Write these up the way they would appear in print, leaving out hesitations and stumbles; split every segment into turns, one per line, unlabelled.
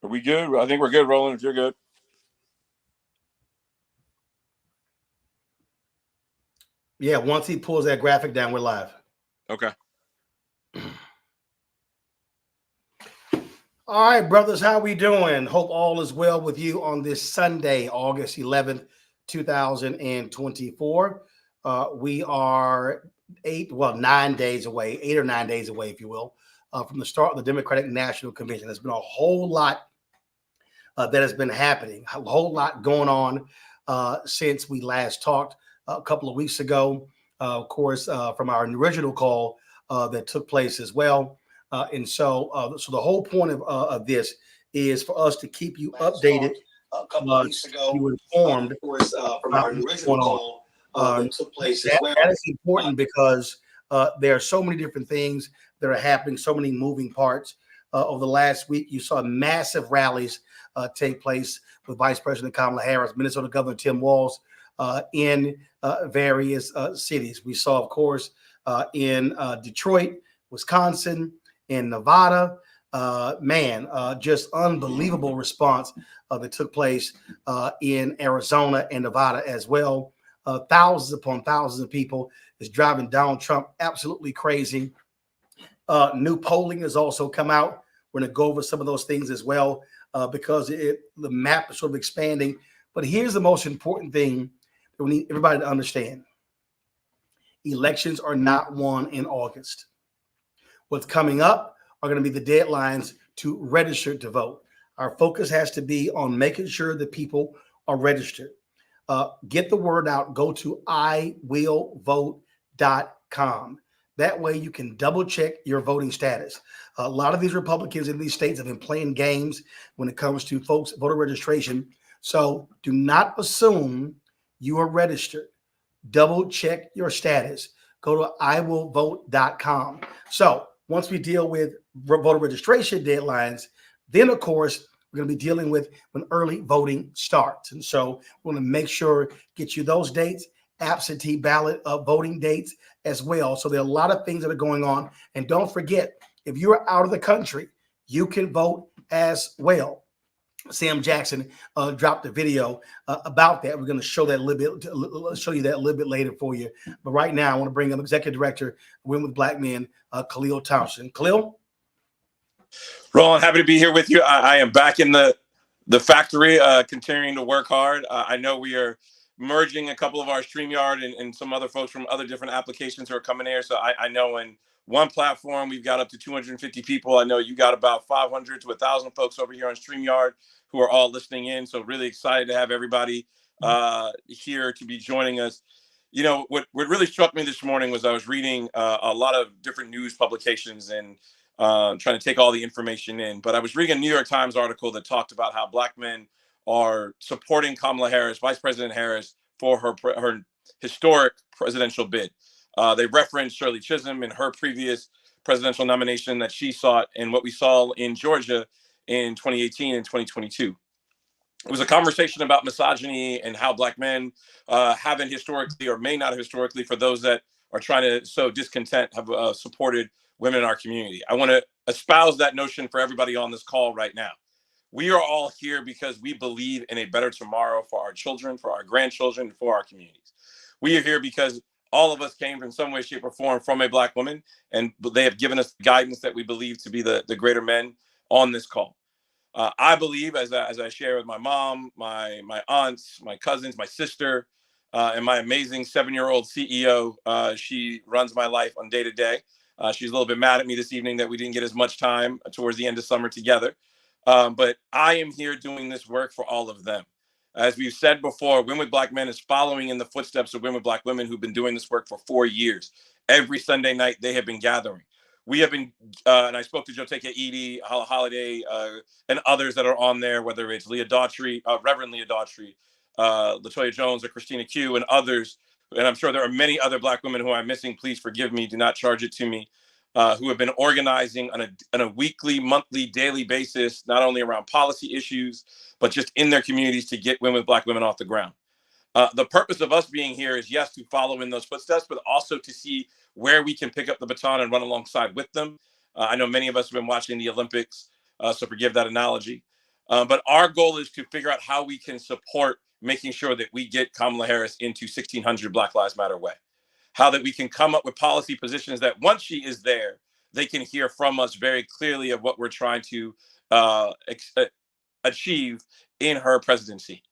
Are we good? I think we're good, Roland, if you're good.
Yeah, once he pulls that graphic down, we're live.
Okay.
All right, brothers, how we doing? Hope all is well with you on this Sunday, August 11th, 2024. We are 9 days away, 8 or 9 days away, if you will, from the start of the Democratic National Convention. There's been a whole lot that has been happening, a whole lot going on since we last talked a couple of weeks ago, of course, from our original call that took place as well. So the whole point of this is for us to keep you updated,
a couple of weeks ago,
you informed,
of course, from our original call that took place as well.
That is important because there are so many different things that are happening, so many moving parts. Over the last week, you saw massive rallies take place with Vice President Kamala Harris, Minnesota Governor Tim Walz in various cities. We saw, of course, in Detroit, Wisconsin, in Nevada. Just unbelievable response that took place in Arizona and Nevada as well. Thousands upon thousands of people is driving Donald Trump absolutely crazy. New polling has also come out. We're going to go over some of those things as well because the map is sort of expanding. But here's the most important thing that we need everybody to understand. Elections are not won in August. What's coming up are going to be the deadlines to register to vote. Our focus has to be on making sure that people are registered. Get the word out. Go to iwillvote.com. That way you can double check your voting status. A lot of these Republicans in these states have been playing games when it comes to folks voter registration. So do not assume you are registered. Double check your status. Go to iwillvote.com. So once we deal with voter registration deadlines, then of course we're going to be dealing with when early voting starts. And so we want to make sure get you those dates, absentee ballot voting dates as well. So there are a lot of things that are going on. And don't forget, if you're out of the country, you can vote as well. Sam Jackson dropped a video about that. We're going to show that a little bit, show you that a little bit later for you. But right now, I want to bring up Executive Director, Women with Black Men, Khalil Thompson. Khalil?
Roland, happy to be here with you. I am back in the factory, continuing to work hard. I know we are merging a couple of our StreamYard and some other folks from other different applications who are coming here. So I know in one platform, we've got up to 250 people. I know you got about 500 to 1,000 folks over here on StreamYard who are all listening in. So really excited to have everybody here to be joining us. You know, what really struck me this morning was I was reading a lot of different news publications and trying to take all the information in. But I was reading a New York Times article that talked about how Black men are supporting Kamala Harris, Vice President Harris, for her historic presidential bid. They referenced Shirley Chisholm in her previous presidential nomination that she sought and what we saw in Georgia in 2018 and 2022. It was a conversation about misogyny and how Black men haven't historically, or may not have historically, for those that are trying to sow discontent, have supported women in our community. I want to espouse that notion for everybody on this call right now. We are all here because we believe in a better tomorrow for our children, for our grandchildren, for our communities. We are here because all of us came in some way, shape, or form from a Black woman, and they have given us guidance that we believe to be the greater men on this call. I believe, as I share with my mom, my aunts, my cousins, my sister, and my amazing 7-year-old CEO, she runs my life on day to day. She's a little bit mad at me this evening that we didn't get as much time towards the end of summer together. But I am here doing this work for all of them. As we've said before, Women with Black Men is following in the footsteps of Women with Black Women who've been doing this work for 4 years. Every Sunday night, they have been gathering. We have been, and I spoke to Joteka Edie, Holiday, and others that are on there, whether it's Leah Daughtry, Reverend Leah Daughtry, LaToya Jones, or Christina Q, and others. And I'm sure there are many other Black women who I'm missing. Please forgive me. Do not charge it to me. Who have been organizing on a weekly, monthly, daily basis, not only around policy issues, but just in their communities to get women, Black women off the ground. The purpose of us being here is, yes, to follow in those footsteps, but also to see where we can pick up the baton and run alongside with them. I know many of us have been watching the Olympics, so forgive that analogy. But our goal is to figure out how we can support making sure that we get Kamala Harris into 1600 Black Lives Matter way. How that we can come up with policy positions that once she is there, they can hear from us very clearly of what we're trying to achieve in her presidency.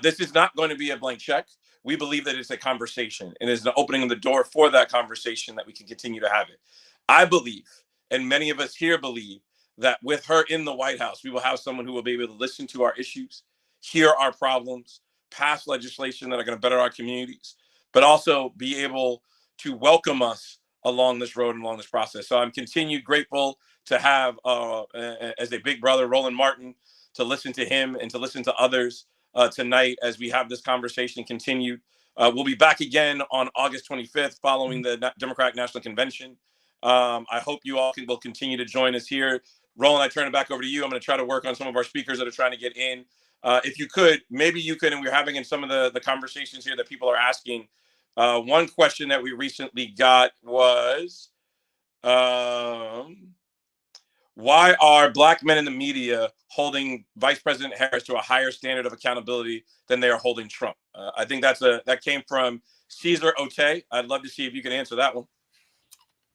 This is not going to be a blank check. We believe that it's a conversation and is the opening of the door for that conversation that we can continue to have it. I believe, and many of us here believe, that with her in the White House, we will have someone who will be able to listen to our issues, hear our problems, pass legislation that are going to better our communities, but also be able to welcome us along this road and along this process. So I'm continued grateful to have, as a big brother, Roland Martin, to listen to him and to listen to others tonight as we have this conversation continued. We'll be back again on August 25th following the Democratic National Convention. I hope you all will continue to join us here. Roland, I turn it back over to you. I'm going to try to work on some of our speakers that are trying to get in. If you could, maybe you could, and we're having in some of the conversations here that people are asking. One question that we recently got was, why are Black men in the media holding Vice President Harris to a higher standard of accountability than they are holding Trump? I think that came from Caesar Ote. I'd love to see if you can answer that one.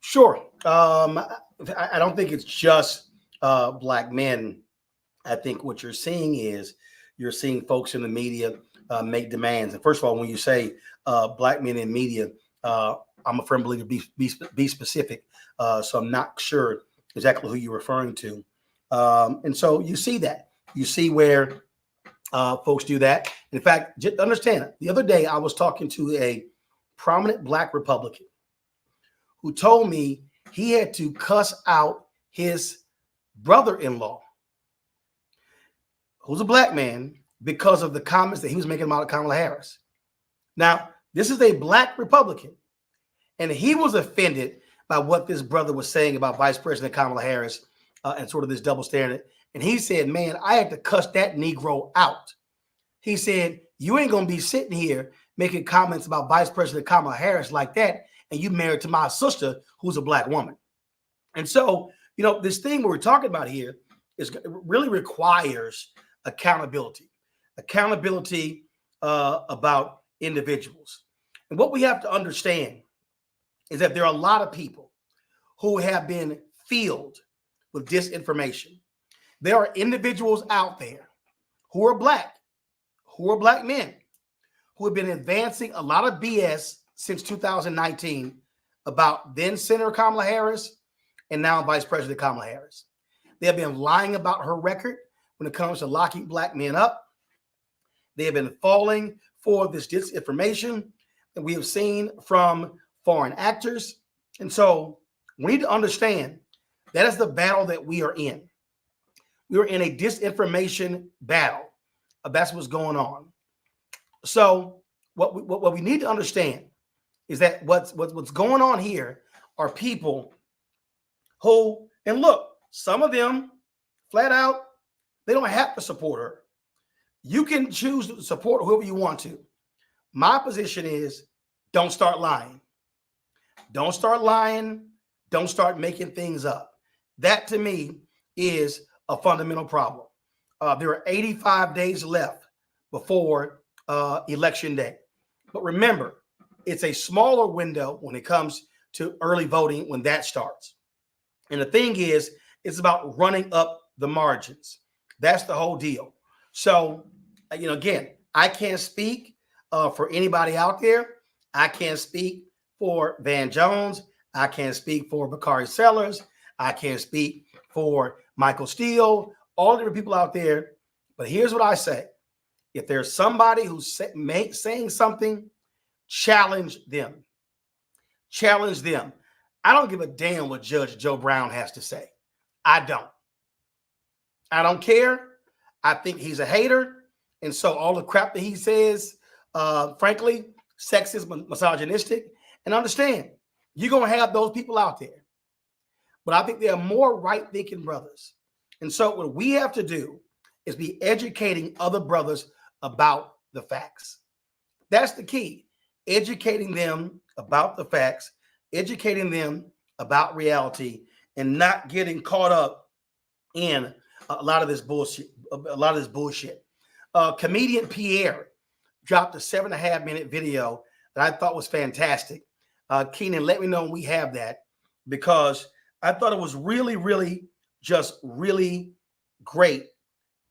Sure. I don't think it's just Black men. I think what you're seeing is you're seeing folks in the media make demands. And first of all, when you say Black men in media, I'm a firm believer, be specific. So I'm not sure exactly who you're referring to. And so you see that. You see where folks do that. In fact, just understand, the other day I was talking to a prominent Black Republican who told me he had to cuss out his brother-in-law, who's a Black man, because of the comments that he was making about Kamala Harris. Now, this is a Black Republican, and he was offended by what this brother was saying about Vice President Kamala Harris and sort of this double standard. And he said, man, I had to cuss that Negro out. He said, you ain't going to be sitting here making comments about Vice President Kamala Harris like that, and you married to my sister, who's a Black woman. And so, this thing we're talking about here really requires accountability about individuals. And what we have to understand is that there are a lot of people who have been filled with disinformation. There are individuals out there who are Black men, who have been advancing a lot of BS since 2019 about then Senator Kamala Harris and now Vice President Kamala Harris. They have been lying about her record when it comes to locking Black men up. They have been falling for this disinformation that we have seen from foreign actors. And so we need to understand that is the battle that we are in. We are in a disinformation battle. That's what's going on. So what we need to understand is that what's going on here are people who, and look, some of them flat out, they don't have to support her. You can choose to support whoever you want to. My position is don't start lying. Don't start lying. Don't start making things up. That to me is a fundamental problem. There are 85 days left before election day. But remember, it's a smaller window when it comes to early voting when that starts. And the thing is, it's about running up the margins. That's the whole deal. So, again, I can't speak for anybody out there. I can't speak for Van Jones. I can't speak for Bakari Sellers. I can't speak for Michael Steele, all the different people out there. But here's what I say. If there's somebody who's saying something, challenge them. Challenge them. I don't give a damn what Judge Joe Brown has to say. I don't care. I think he's a hater. And so all the crap that he says, frankly, sexist, misogynistic. And understand, you're going to have those people out there. But I think there are more right-thinking brothers. And so what we have to do is be educating other brothers about the facts. That's the key. Educating them about the facts, educating them about reality, and not getting caught up in a lot of this bullshit. this bullshit. Comedian Pierre dropped a 7.5-minute video that I thought was fantastic. Keenan, let me know when we have that, because I thought it was really, really, just really great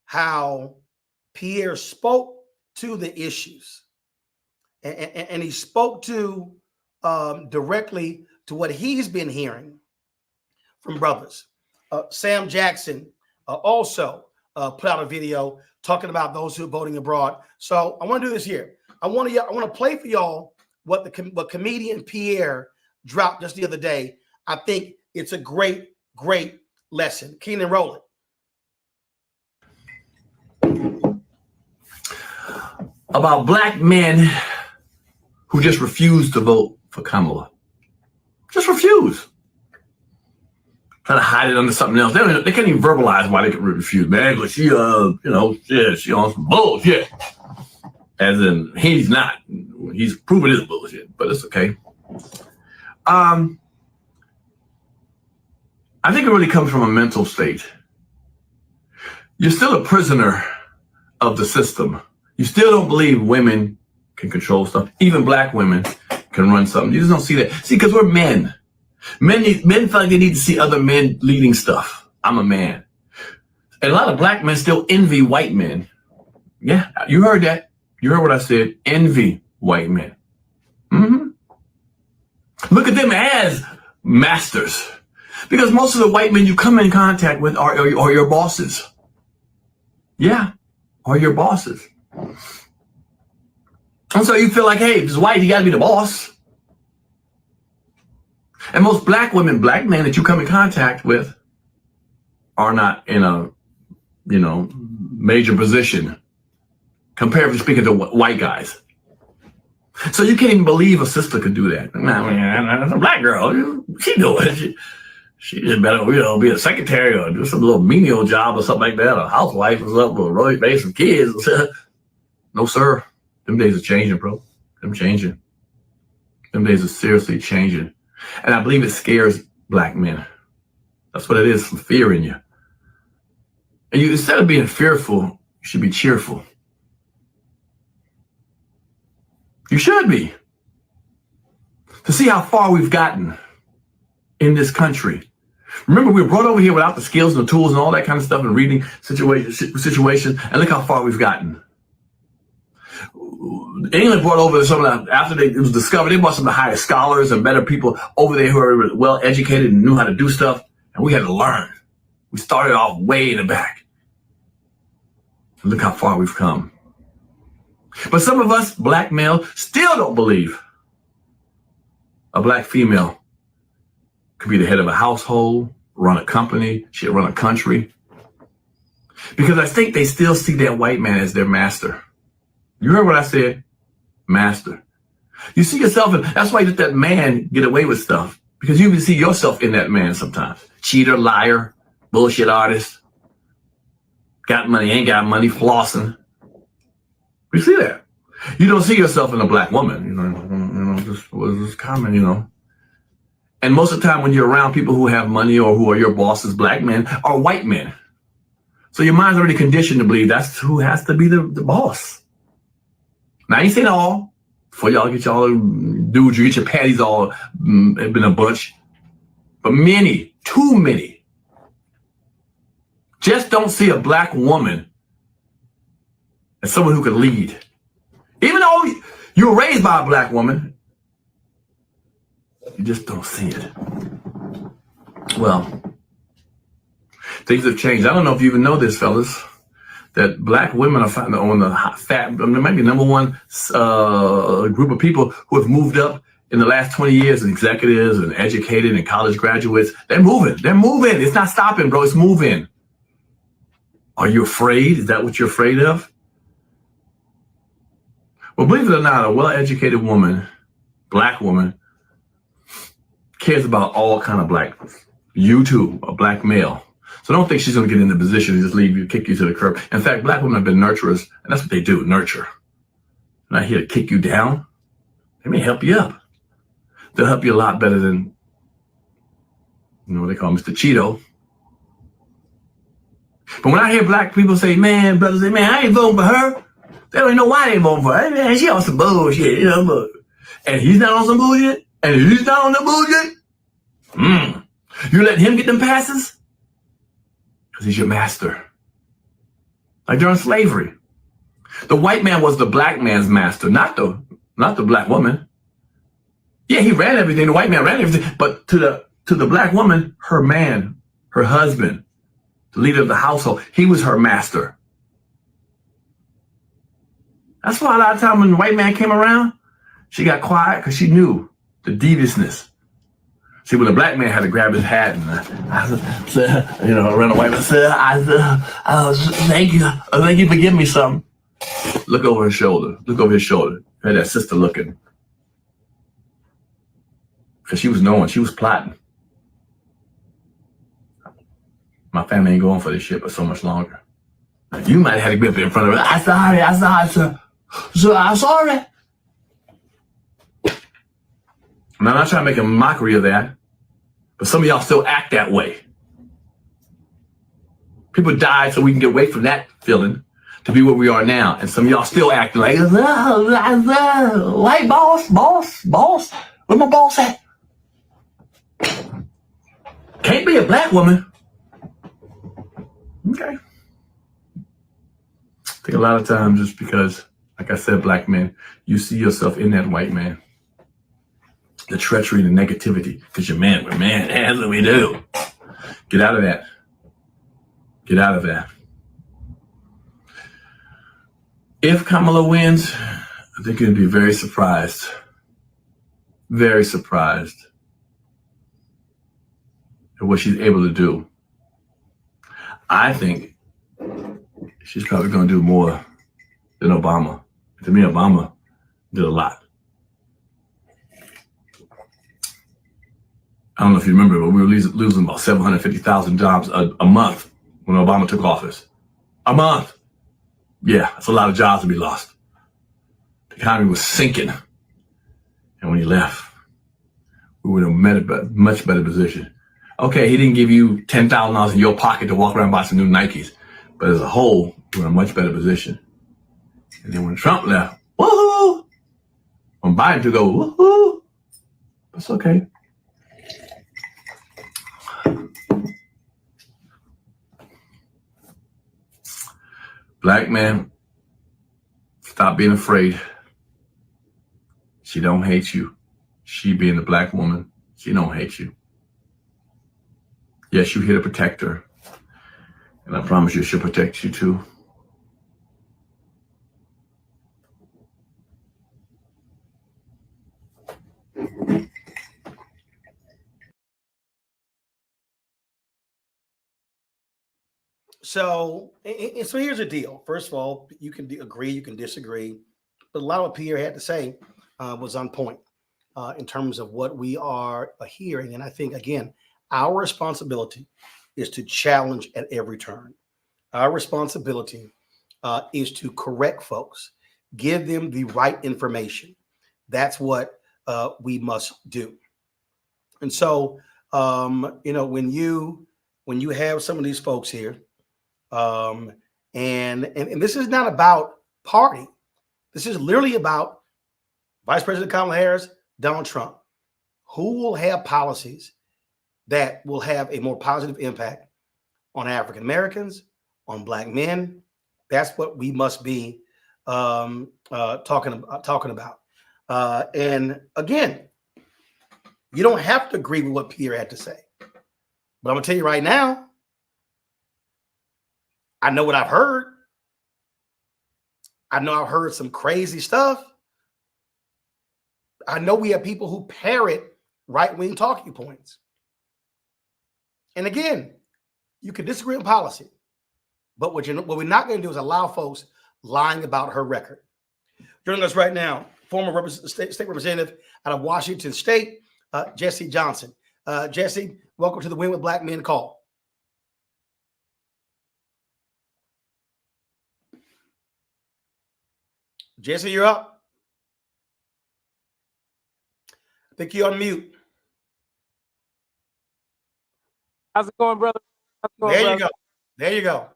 how Pierre spoke to the issues. And he spoke to directly to what he's been hearing from brothers. Sam Jackson also put out a video talking about those who are voting abroad. So I want to do this here. I want to play for y'all what comedian Pierre dropped just the other day. I think it's a great, great lesson. Keenan, roll it.
About black men who just refuse to vote for Kamala. Just refuse. Try to hide it under something else. They can't even verbalize why they can refuse, man. But she, she on some bullshit. As in, he's not. He's proven his bullshit, but it's okay. I think it really comes from a mental state. You're still a prisoner of the system. You still don't believe women can control stuff. Even black women can run something. You just don't see that. See, because we're men. Men feel like they need to see other men leading stuff. I'm a man. And a lot of black men still envy white men. Yeah, you heard that. You heard what I said. Envy white men. Look at them as masters. Because most of the white men you come in contact with are your bosses. Yeah, are your bosses. And so you feel like, hey, if it's white, he got to be the boss. And most black women, black men that you come in contact with are not in a, major position comparatively speaking to white guys. So you can't even believe a sister could do that. That's a black girl. She do it. She just better, be a secretary or do some little menial job or something like that, a housewife or something, or raise some kids. No, sir. Them days are changing, bro. Them changing. Them days are seriously changing. And I believe it scares black men. That's what it is, some fear in you. And you, instead of being fearful, you should be cheerful. You should be. To see how far we've gotten in this country. Remember, we were brought over here without the skills and the tools and all that kind of stuff and reading situation, and look how far we've gotten. England brought over some of the, after it was discovered, they brought some of the highest scholars and better people over there who are well educated and knew how to do stuff, and we had to learn. We started off way in the back. And look how far we've come. But some of us, black male, still don't believe a black female could be the head of a household, run a company, she'll run a country. Because I think they still see that white man as their master. You heard what I said? Master. You see yourself, and that's why you let that man get away with stuff. Because you even see yourself in that man sometimes. Cheater, liar, bullshit artist. Got money, ain't got money, flossing. You see that? You don't see yourself in a black woman. This was common, And most of the time when you're around people who have money or who are your bosses, black men, are white men. So your mind's already conditioned to believe that's who has to be the boss. Now, I ain't saying all. Before y'all get y'all dudes, you get your panties all in a bunch. But many, too many, just don't see a black woman as someone who could lead. Even though you were raised by a black woman, you just don't see it. Well, things have changed. I don't know if you even know this, fellas, that black women are on the maybe number one group of people who have moved up in the last 20 years as executives and educated and college graduates. They're moving. They're moving. It's not stopping, bro. It's moving. Are you afraid? Is that what you're afraid of? Well, believe it or not, a well-educated woman, black woman, cares about all kind of blackness. You too, a black male. So don't think she's going to get in the position and just leave you, kick you to the curb. In fact, black women have been nurturers, and that's what they do, nurture. They're not here to kick you down. They may help you up. They'll help you a lot better than, what they call Mr. Cheeto. But when I hear black people say, man, brothers say, man, I ain't voting for her. They don't even know why they ain't voting for her. Man, she on some bullshit, you know. But, and he's not on some bullshit. And he's not on the bullshit. You let him get them passes? Because he's your master. Like during slavery. The white man was the black man's master, not the black woman. Yeah, he ran everything. The white man ran everything. But to the black woman, her man, her husband, the leader of the household, he was her master. That's why a lot of times when the white man came around, she got quiet because she knew the deviousness. See, when the black man had to grab his hat and around the white man, sir, thank you for giving me something. Look over his shoulder. Look over his shoulder. Had that sister looking. Because she was knowing, she was plotting. My family ain't going for this shit but so much longer. You might have had to be up in front of her. I'm sorry, sir. Sir, I'm sorry. And I'm not trying to make a mockery of that, but some of y'all still act that way. People died so we can get away from that feeling to be where we are now. And some of y'all still acting like, white boss, where my boss at? Can't be a black woman. Okay. I think a lot of times just because, like I said, black men, you see yourself in that white man. The treachery, the negativity, because we're man, that's what we do. Get out of that. Get out of that. If Kamala wins, I think you'll be very surprised. Very surprised at what she's able to do. I think she's probably going to do more than Obama. To me, Obama did a lot. I don't know if you remember, but we were losing about 750,000 jobs a month when Obama took office. A month. Yeah, that's a lot of jobs to be lost. The economy was sinking. And when he left, we were in a much better position. Okay, he didn't give you $10,000 in your pocket to walk around and buy some new Nikes. But as a whole, we were in a much better position. And then when Trump left, woohoo! When Biden took over, woohoo! That's okay. Black man, stop being afraid. She don't hate you. She being the black woman, she don't hate you. Yes, you're here to protect her. And I promise you she'll protect you too.
So here's the deal. First of all, you can agree, you can disagree, but a lot of what Pierre had to say was on point in terms of what we are hearing. And I think, again, our responsibility is to challenge at every turn. Our responsibility is to correct folks, give them the right information. That's what we must do. And so, when you have some of these folks here, and this is not about party. This is literally about Vice President Kamala Harris, Donald Trump, who will have policies that will have a more positive impact on African Americans, on Black men. That's what we must be talking about. And again, you don't have to agree with what Pierre had to say, but I'm gonna tell you right now, I know what I've heard. I know I've heard some crazy stuff. I know we have people who parrot right-wing talking points. And again, you can disagree on policy, but what we're not going to do is allow folks lying about her record. Joining us right now, former state representative out of Washington State, Jesse Johnson. Jesse, welcome to the Win with Black Men call. Jesse, you're up. I think you're on mute.
How's it going, brother?
There you go.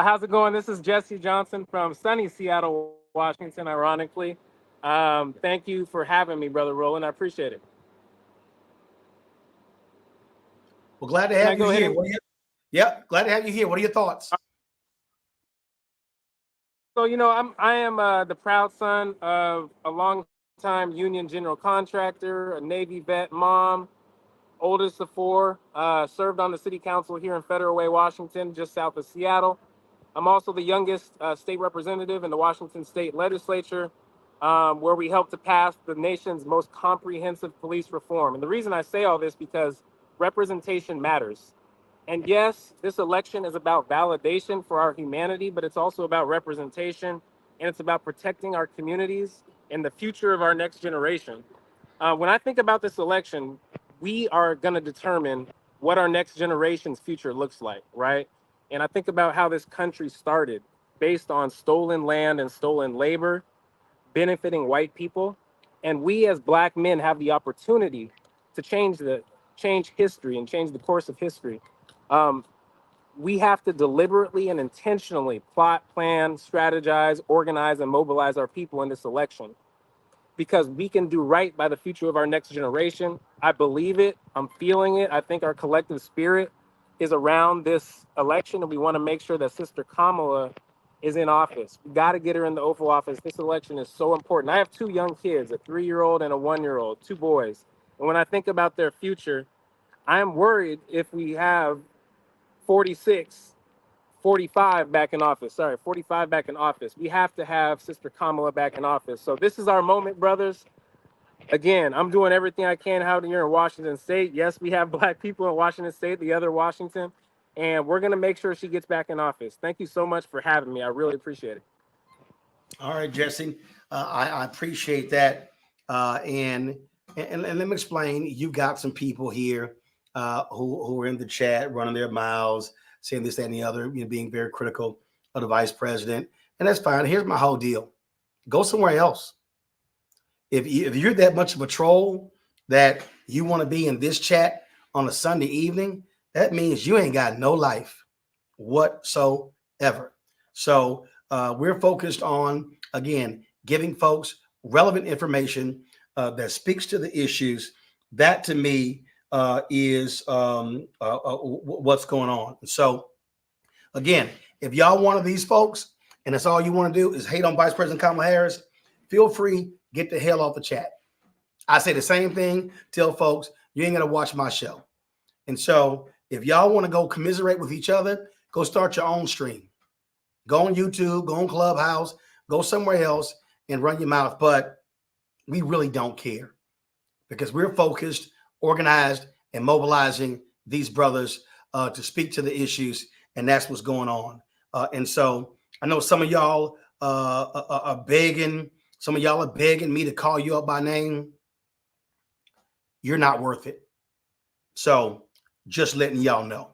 How's it going? This is Jesse Johnson from sunny Seattle, Washington, ironically. Thank you for having me, Brother Roland. I appreciate it.
Well, glad to
Can I
have you
go ahead
here.
and-
What are your, yep, glad to have you here. What are your thoughts?
So, you know, I am the proud son of a long-time union general contractor, a Navy vet mom, oldest of four, served on the city council here in Federal Way, Washington, just south of Seattle. I'm also the youngest state representative in the Washington State Legislature, where we helped to pass the nation's most comprehensive police reform. And the reason I say all this because representation matters. And yes, this election is about validation for our humanity, but it's also about representation, and it's about protecting our communities and the future of our next generation. When I think about this election, we are going to determine what our next generation's future looks like, right? And I think about how this country started based on stolen land and stolen labor, benefiting white people. And we as Black men have the opportunity to change history and change the course of history. We have to deliberately and intentionally plot, plan, strategize, organize, and mobilize our people in this election, because we can do right by the future of our next generation. I believe it. I'm feeling it. I think our collective spirit is around this election, and we want to make sure that Sister Kamala is in office. We got to get her in the Oval Office. This election is so important. I have two young kids, a 3-year-old and a 1-year-old, two boys. And when I think about their future, I'm worried if we have 45 back in office. Sorry, 45 back in office. We have to have Sister Kamala back in office. So this is our moment, brothers. Again, I'm doing everything I can out here in Washington State. Yes, we have Black people in Washington State, the other Washington, and we're going to make sure she gets back in office. Thank you so much for having me. I really appreciate it.
All right, Jesse, I appreciate that. And let me explain. You got some people here who are in the chat running their mouths, saying this, that, and the other, you know, being very critical of the vice president. And that's fine. Here's my whole deal. Go somewhere else. If you're that much of a troll that you want to be in this chat on a Sunday evening, that means you ain't got no life whatsoever. So we're focused on, again, giving folks relevant information that speaks to the issues. That to me is what's going on. So again, if y'all one of these folks and that's all you want to do is hate on Vice President Kamala Harris, feel free, get the hell off the chat. I say the same thing, tell folks you ain't gonna watch my show. And so if y'all want to go commiserate with each other, go start your own stream. Go on YouTube, go on Clubhouse, go somewhere else and run your mouth. But we really don't care because we're focused, organized, and mobilizing these brothers to speak to the issues. And that's what's going on. And so I know some of y'all are begging. Some of y'all are begging me to call you up by name. You're not worth it. So just letting y'all know.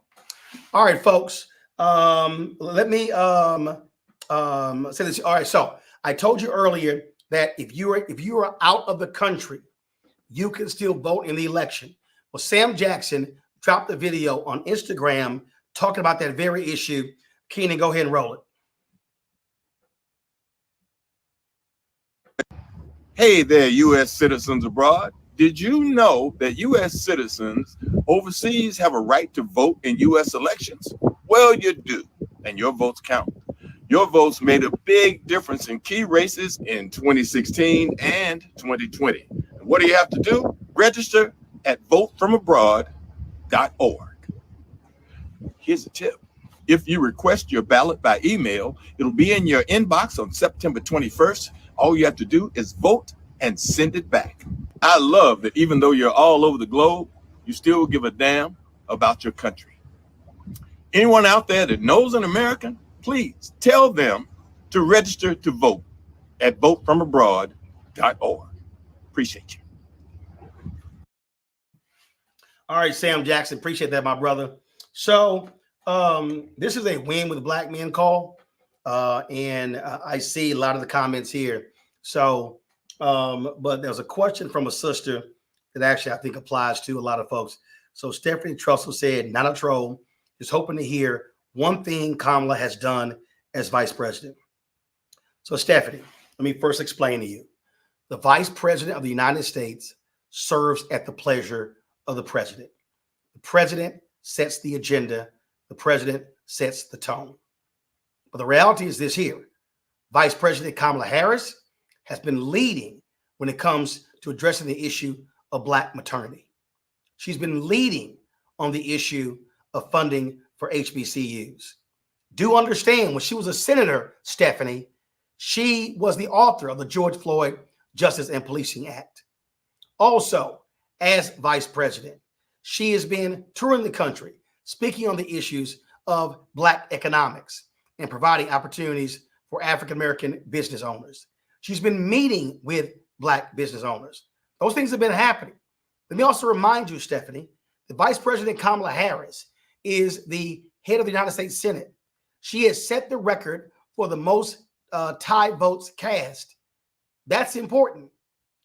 All right, folks. Let me say this. All right. So I told you earlier that if you are out of the country, you can still vote in the election. Well, Sam Jackson dropped a video on Instagram talking about that very issue. Keenan, go ahead and roll it.
Hey there, U.S. citizens abroad. Did you know that U.S. citizens overseas have a right to vote in U.S. elections? Well, you do, and your votes count. Your votes made a big difference in key races in 2016 and 2020. And what do you have to do? Register at votefromabroad.org. Here's a tip. If you request your ballot by email, it'll be in your inbox on September 21st. All you have to do is vote and send it back. I love that even though you're all over the globe, you still give a damn about your country. Anyone out there that knows an American, please tell them to register to vote at votefromabroad.org. Appreciate you.
All right, Sam Jackson, appreciate that, my brother. So this is a win with Black men call. And I see a lot of the comments here. So, but there's a question from a sister that actually I think applies to a lot of folks. So Stephanie Trussell said, not a troll, just hoping to hear one thing Kamala has done as vice president. So, Stephanie, let me first explain to you. The vice president of the United States serves at the pleasure of the president. The president sets the agenda. The president sets the tone. But the reality is this here. Vice President Kamala Harris has been leading when it comes to addressing the issue of Black maternity. She's been leading on the issue of funding for HBCUs. Do understand, when she was a senator, Stephanie, she was the author of the George Floyd Justice and Policing Act. Also, as vice president, she has been touring the country, speaking on the issues of Black economics and providing opportunities for African-American business owners. She's been meeting with Black business owners. Those things have been happening. Let me also remind you, Stephanie, that Vice President Kamala Harris is the head of the United States Senate. She has set the record for the most tie votes cast. That's important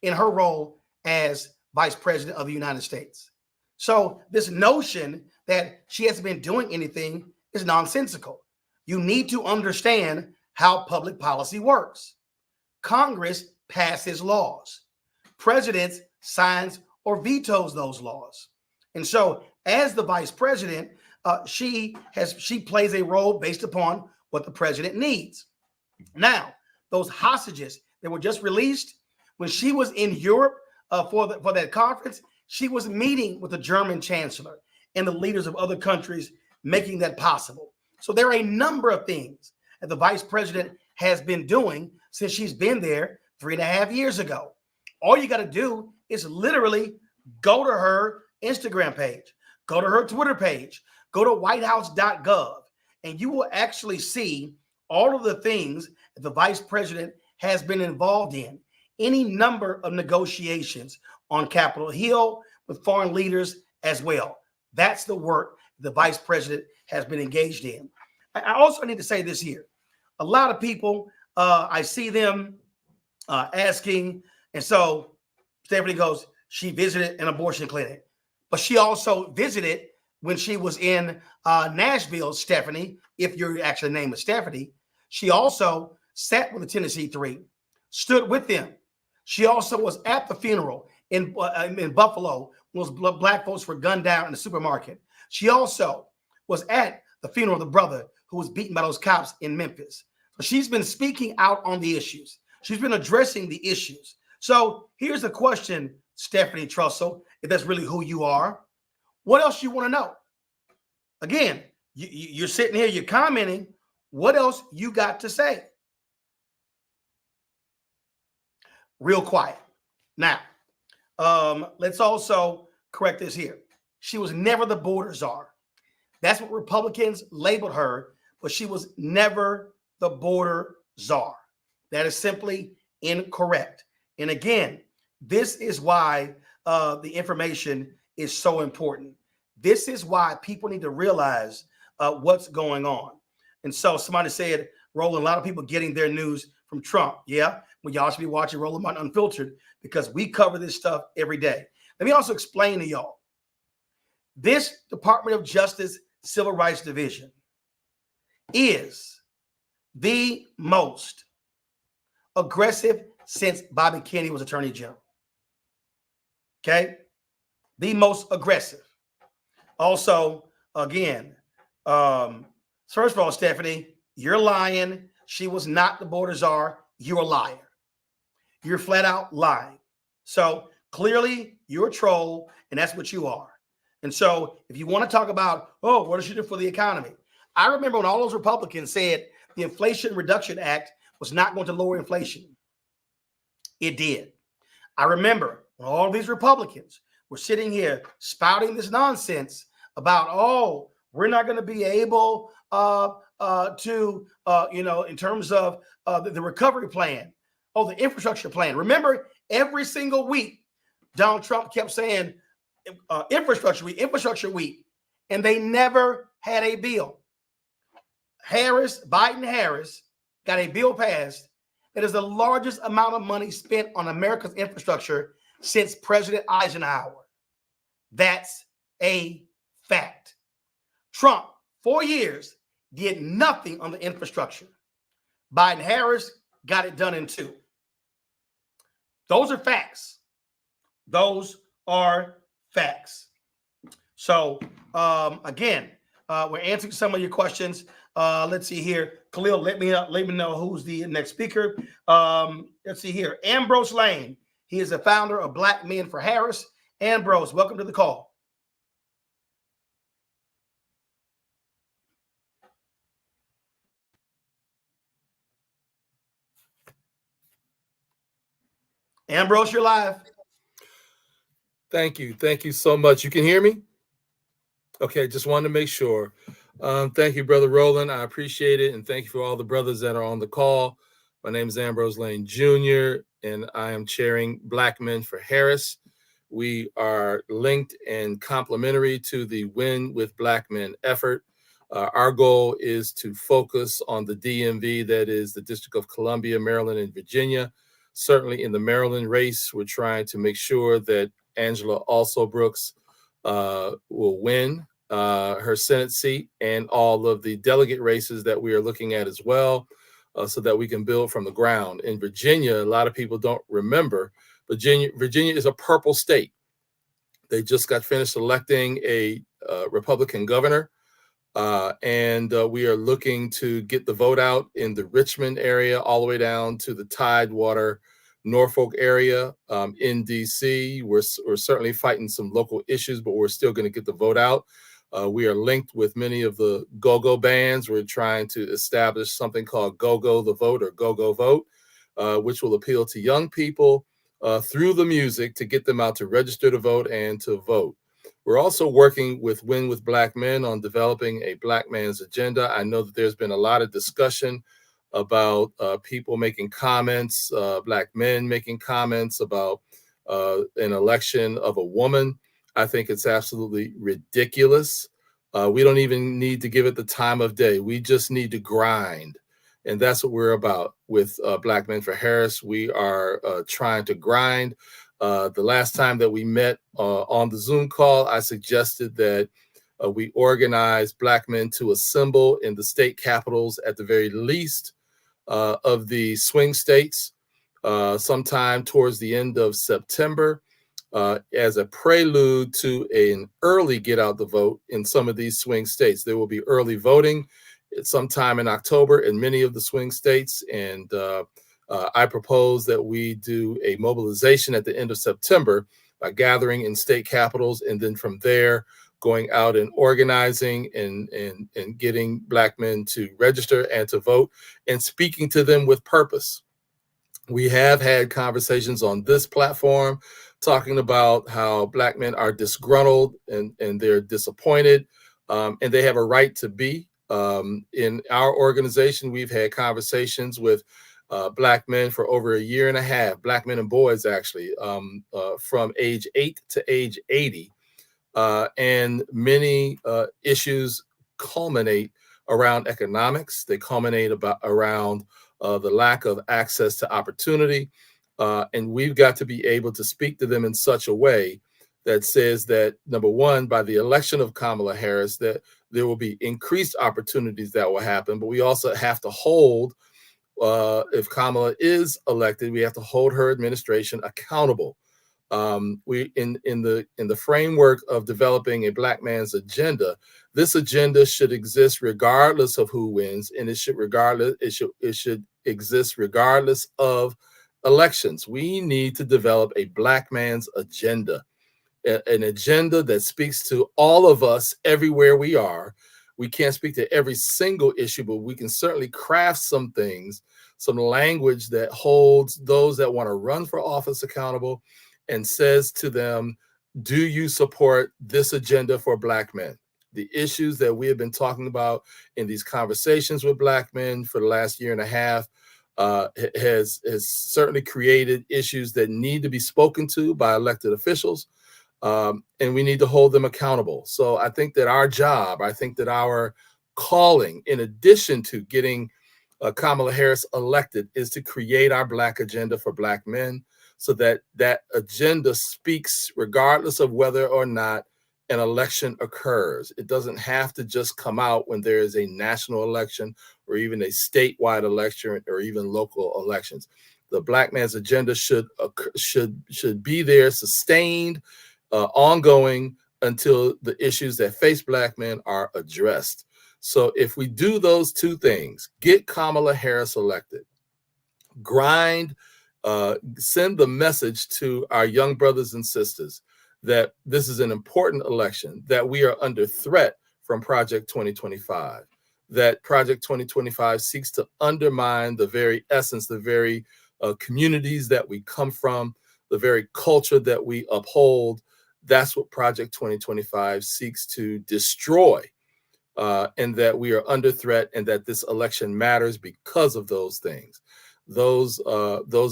in her role as Vice President of the United States. So this notion that she hasn't been doing anything is nonsensical. You need to understand how public policy works. Congress passes laws. President signs or vetoes those laws. And so as the vice president, she plays a role based upon what the president needs. Now, those hostages that were just released, when she was in Europe for that conference, she was meeting with the German chancellor and the leaders of other countries, making that possible. So there are a number of things that the vice president has been doing since she's been there 3.5 years ago. All you got to do is literally go to her Instagram page, go to her Twitter page, go to whitehouse.gov, and you will actually see all of the things that the vice president has been involved in. Any number of negotiations on Capitol Hill with foreign leaders as well. That's the work the vice president has been engaged in. I also need to say this here. A lot of people, I see them asking, and so Stephanie goes, she visited an abortion clinic, but she also visited when she was in Nashville, Stephanie, if your actual name is Stephanie. She also sat with the Tennessee Three, stood with them. She also was at the funeral in Buffalo when those Black folks were gunned down in the supermarket. She also was at the funeral of the brother who was beaten by those cops in Memphis. So she's been speaking out on the issues. She's been addressing the issues. So here's the question, Stephanie Trussell, if that's really who you are. What else you want to know? Again, you're sitting here, you're commenting. What else you got to say? Real quiet. Now, let's also correct this here. She was never the border czar. That's what Republicans labeled her, but she was never the border czar. That is simply incorrect. And again, this is why the information is so important. This is why people need to realize what's going on. And so somebody said, Roland, a lot of people getting their news from Trump. Yeah, well, y'all should be watching Roland Unfiltered because we cover this stuff every day. Let me also explain to y'all. This Department of Justice Civil Rights Division is the most aggressive since Bobby Kennedy was Attorney General. Okay? The most aggressive. Also, again, first of all, Stephanie, you're lying. She was not the border czar. You're a liar. You're flat out lying. So clearly you're a troll, and that's what you are. And so if you want to talk about, oh, what does she do for the economy? I remember when all those Republicans said the Inflation Reduction Act was not going to lower inflation. It did. I remember when all these Republicans were sitting here spouting this nonsense about, oh, we're not going to be able to, in terms of the recovery plan, oh, the infrastructure plan. Remember, every single week, Donald Trump kept saying, infrastructure week, and they never had a bill. Biden-Harris got a bill passed that is the largest amount of money spent on America's infrastructure since President Eisenhower. That's a fact. Trump, 4 years, did nothing on the infrastructure. Biden-Harris got it done in 2. Those are facts. Those are facts. So, again, we're answering some of your questions. Let's see here. Khalil, let me know who's the next speaker. Let's see here. Ambrose Lane. He is the founder of Black Men for Harris. Ambrose, welcome to the call. Ambrose, you're live.
Thank you. Thank you so much. You can hear me? Okay, just wanted to make sure. Thank you, Brother Roland. I appreciate it. And thank you for all the brothers that are on the call. My name is Ambrose Lane Jr., and I am chairing Black Men for Harris. We are linked and complementary to the Win with Black Men effort. Our goal is to focus on the DMV, that is the District of Columbia, Maryland, and Virginia. Certainly in the Maryland race, we're trying to make sure that Angela Alsobrooks will win her Senate seat, and all of the delegate races that we are looking at as well, so that we can build from the ground. In Virginia, a lot of people don't remember, Virginia is a purple state. They just got finished electing a Republican governor, and we are looking to get the vote out in the Richmond area all the way down to the Tidewater, Norfolk area. In DC, we're certainly fighting some local issues, but we're still going to get the vote out. We are linked with many of the go-go bands. We're trying to establish something called Go-Go the Vote, or Go-Go Vote, which will appeal to young people through the music to get them out to register to vote and to vote. We're also working with Win with Black Men on developing a Black man's agenda. I know that there's been a lot of discussion about people making comments, Black men making comments about an election of a woman. I think it's absolutely ridiculous. We don't even need to give it the time of day. We just need to grind. And that's what we're about with Black Men for Harris. We are trying to grind. The last time that we met on the Zoom call, I suggested that we organize Black men to assemble in the state capitals, at the very least, of the swing states sometime towards the end of September, as a prelude to an early get out the vote in some of these swing states. There will be early voting sometime in October in many of the swing states, and I propose that we do a mobilization at the end of September by gathering in state capitals, and then from there going out and organizing and getting Black men to register and to vote, and speaking to them with purpose. We have had conversations on this platform talking about how Black men are disgruntled and they're disappointed, and they have a right to be. In our organization, we've had conversations with Black men for over a year and a half, Black men and boys actually, from age 8 to age 80. And many issues culminate around economics. They culminate around the lack of access to opportunity. And we've got to be able to speak to them in such a way that says that, number one, by the election of Kamala Harris, that there will be increased opportunities that will happen. But we also have to hold, if Kamala is elected, we have to hold her administration accountable. We in the framework of developing a Black man's agenda, this agenda should exist regardless of who wins, and it should exist regardless of elections. We need to develop a Black man's agenda, an agenda that speaks to all of us everywhere we are. We can't speak to every single issue, but we can certainly craft some things, some language that holds those that want to run for office accountable, and says to them, do you support this agenda for Black men? The issues that we have been talking about in these conversations with Black men for the last year and a half has certainly created issues that need to be spoken to by elected officials, and we need to hold them accountable. So I think that our job, I think that our calling, in addition to getting Kamala Harris elected, is to create our Black agenda for Black men, so that that agenda speaks regardless of whether or not an election occurs. It doesn't have to just come out when there is a national election or even a statewide election or even local elections. The Black man's agenda should be there, sustained, ongoing, until the issues that face Black men are addressed. So if we do those two things, get Kamala Harris elected, send the message to our young brothers and sisters that this is an important election, that we are under threat from Project 2025, that Project 2025 seeks to undermine the very essence, the very communities that we come from, the very culture that we uphold. That's what Project 2025 seeks to destroy, and that we are under threat, and that this election matters because of those things. Those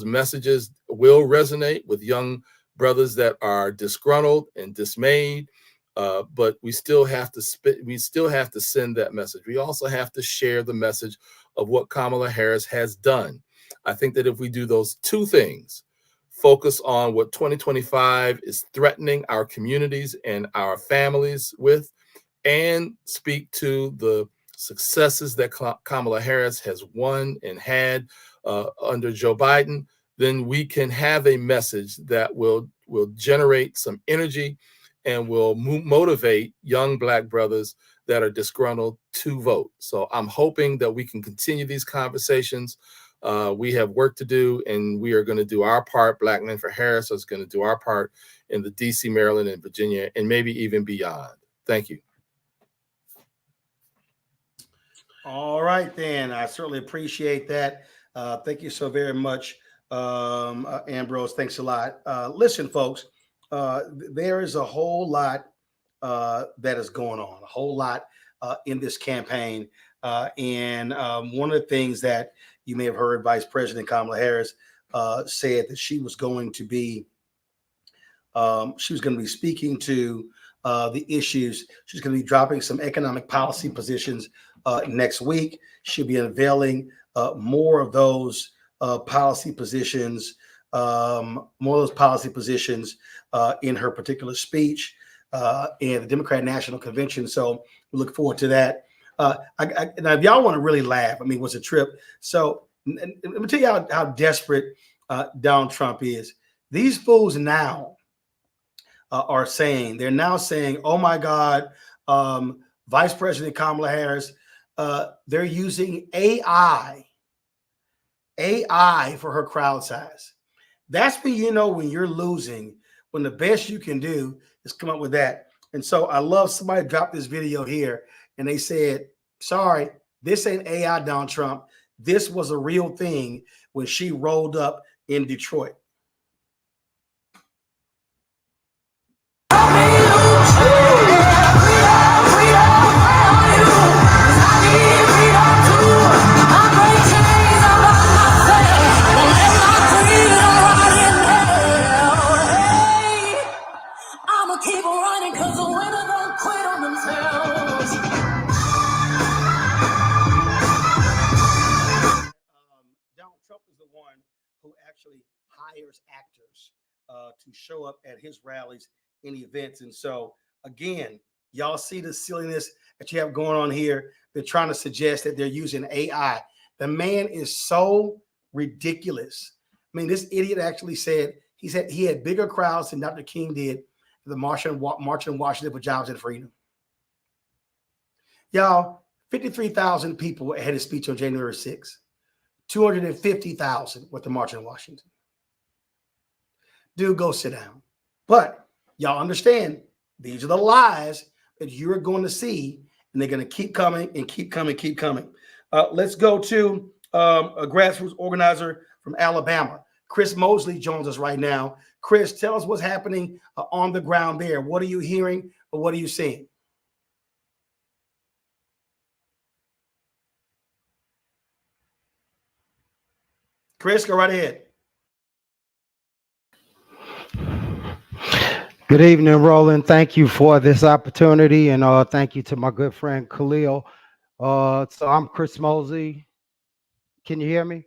messages will resonate with young brothers that are disgruntled and dismayed, but we still have to send that message. We also have to share the message of what Kamala Harris has done. I think that if we do those two things, focus on what 2025 is threatening our communities and our families with, and speak to the successes that Kamala Harris has won and had under Joe Biden, then we can have a message that will generate some energy and will motivate young Black brothers that are disgruntled to vote. So I'm hoping that we can continue these conversations. We have work to do, and we are going to do our part. Black Men for Harris is going to do our part in the DC, Maryland, and Virginia, and maybe even beyond. Thank you.
All right, then. I certainly appreciate that. Thank you so very much, Ambrose. Thanks a lot. Listen, folks, there is a whole lot that is going on, a whole lot in this campaign. And one of the things that you may have heard Vice President Kamala Harris said that she was going to be speaking to the issues. She's going to be dropping some economic policy positions next week. She'll be unveiling more of those policy positions, in her particular speech in the Democratic National Convention. So we look forward to that. Now, if y'all want to really laugh, I mean, what's a trip? So let me tell you how desperate Donald Trump is. These fools now are saying, oh my God, Vice President Kamala Harris, they're using AI for her crowd size. That's when you know when you're losing, when the best you can do is come up with that. And so I love somebody dropped this video here and they said, sorry, this ain't AI, Donald Trump. This was a real thing when she rolled up in Detroit. Donald Trump is the one who actually hires actors to show up at his rallies and events. And so, again, y'all see the silliness that you have going on here. They're trying to suggest that they're using AI. The man is so ridiculous. I mean, this idiot actually said he had bigger crowds than Dr. King did at the March in Washington for Jobs and Freedom. Y'all, 53,000 people had his speech on January 6th. 250,000 with the March in Washington. Dude, go sit down. But y'all understand, these are the lies that you're going to see, and they're going to keep coming and keep coming, keep coming. Let's go to a grassroots organizer from Alabama. Chris Mosley joins us right now. Chris, tell us what's happening on the ground there. What are you hearing or what are you seeing? Chris, go right ahead.
Good evening, Roland. Thank you for this opportunity, and thank you to my good friend Khalil. So I'm Chris Mosley. Can you hear me?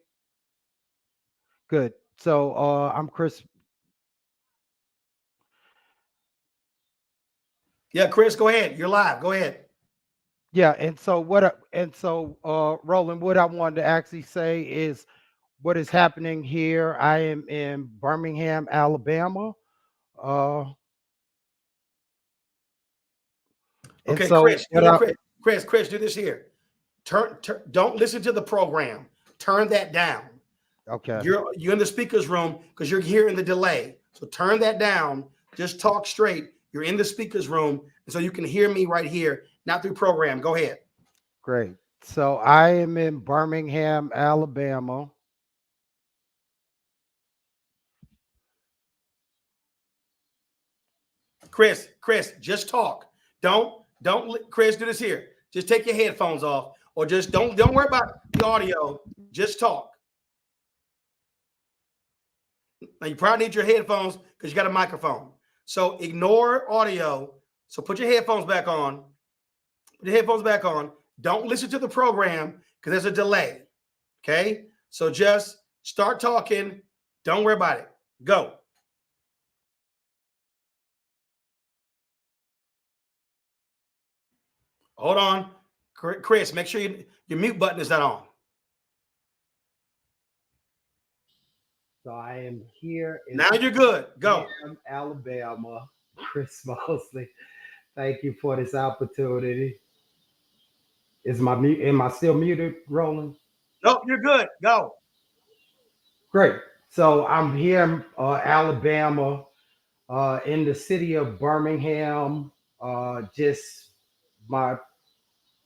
Good. So I'm Chris.
Yeah, Chris, go ahead. You're live. Go ahead.
Yeah, and so Roland, what I wanted to actually say is what is happening here. I am in Birmingham, Alabama. And
Okay,
so
Chris, you know, Chris, do this here. Don't listen to the program. Turn that down.
Okay.
You're in the speaker's room because you're hearing the delay. So turn that down. Just talk straight. You're in the speaker's room, and so you can hear me right here, not through program. Go ahead.
Great. So I am in Birmingham, Alabama.
Chris, just talk. Don't, Chris, do this here. Just take your headphones off, or just don't worry about the audio. Just talk. Now you probably need your headphones because you got a microphone. So ignore audio. So put your headphones back on. Put your headphones back on. Don't listen to the program because there's a delay. Okay. So just start talking. Don't worry about it. Go. Hold on. Chris, make sure your mute button is not on.
So I am here in
Now you're good. Go.
Alabama. Chris Mosley. Thank you for this opportunity. Am I still muted, Roland?
Nope, you're good. Go.
Great. So I'm here in Alabama, in the city of Birmingham. Just my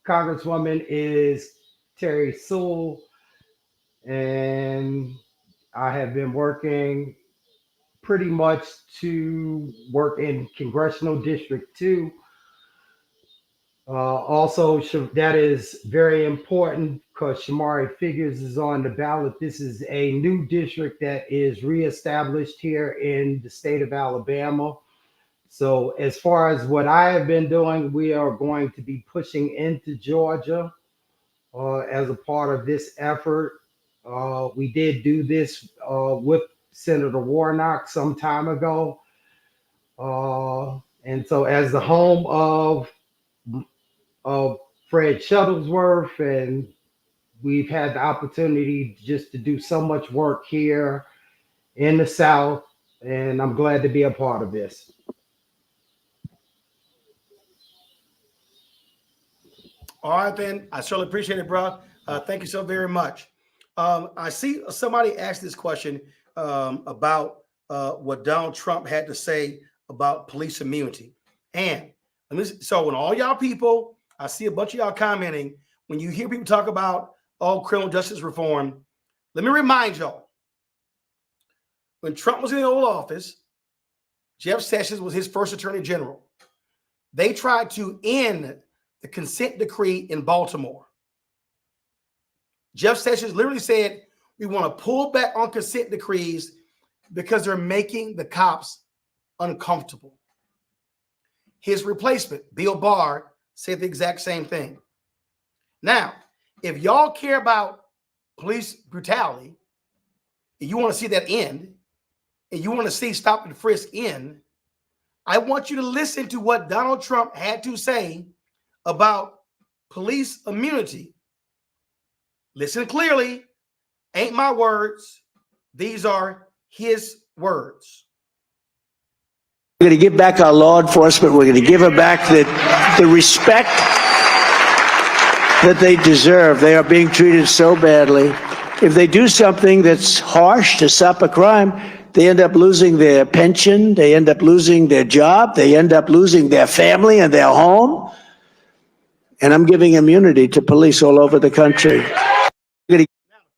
congresswoman is Terry Sewell, and I have been working pretty much to work in Congressional District 2. Also, that is very important because Shamari Figures is on the ballot. This is a new district that is reestablished here in the state of Alabama. So as far as what I have been doing, we are going to be pushing into Georgia as a part of this effort. We did do this with Senator Warnock some time ago. And so as the home of Fred Shuttlesworth, and we've had the opportunity just to do so much work here in the South, and I'm glad to be a part of this.
All right, then. I certainly appreciate it, bro. Thank you so very much. I see somebody asked this question about what Donald Trump had to say about police immunity. And so when all y'all people, I see a bunch of y'all commenting, when you hear people talk about criminal justice reform, let me remind y'all, when Trump was in the Oval Office, Jeff Sessions was his first attorney general. They tried to end the consent decree in Baltimore. Jeff Sessions literally said, we want to pull back on consent decrees because they're making the cops uncomfortable. His replacement, Bill Barr, said the exact same thing. Now, if y'all care about police brutality, and you want to see that end, and you want to see stop and frisk end, I want you to listen to what Donald Trump had to say about police immunity. Listen clearly. Ain't my words. These are his words.
We're going to give back our law enforcement. We're going to give them back the respect that they deserve. They are being treated so badly. If they do something that's harsh to stop a crime, they end up losing their pension. They end up losing their job. They end up losing their family and their home. And I'm giving immunity to police all over the country.
Now, the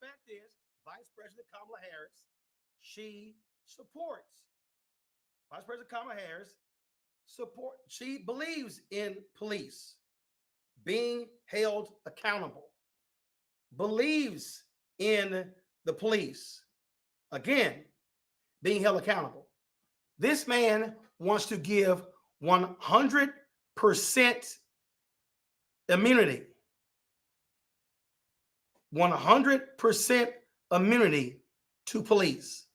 fact is, Vice President Kamala Harris, she believes in police being held accountable, believes in the police, again, being held accountable. This man wants to give 100% immunity. 100% immunity to police.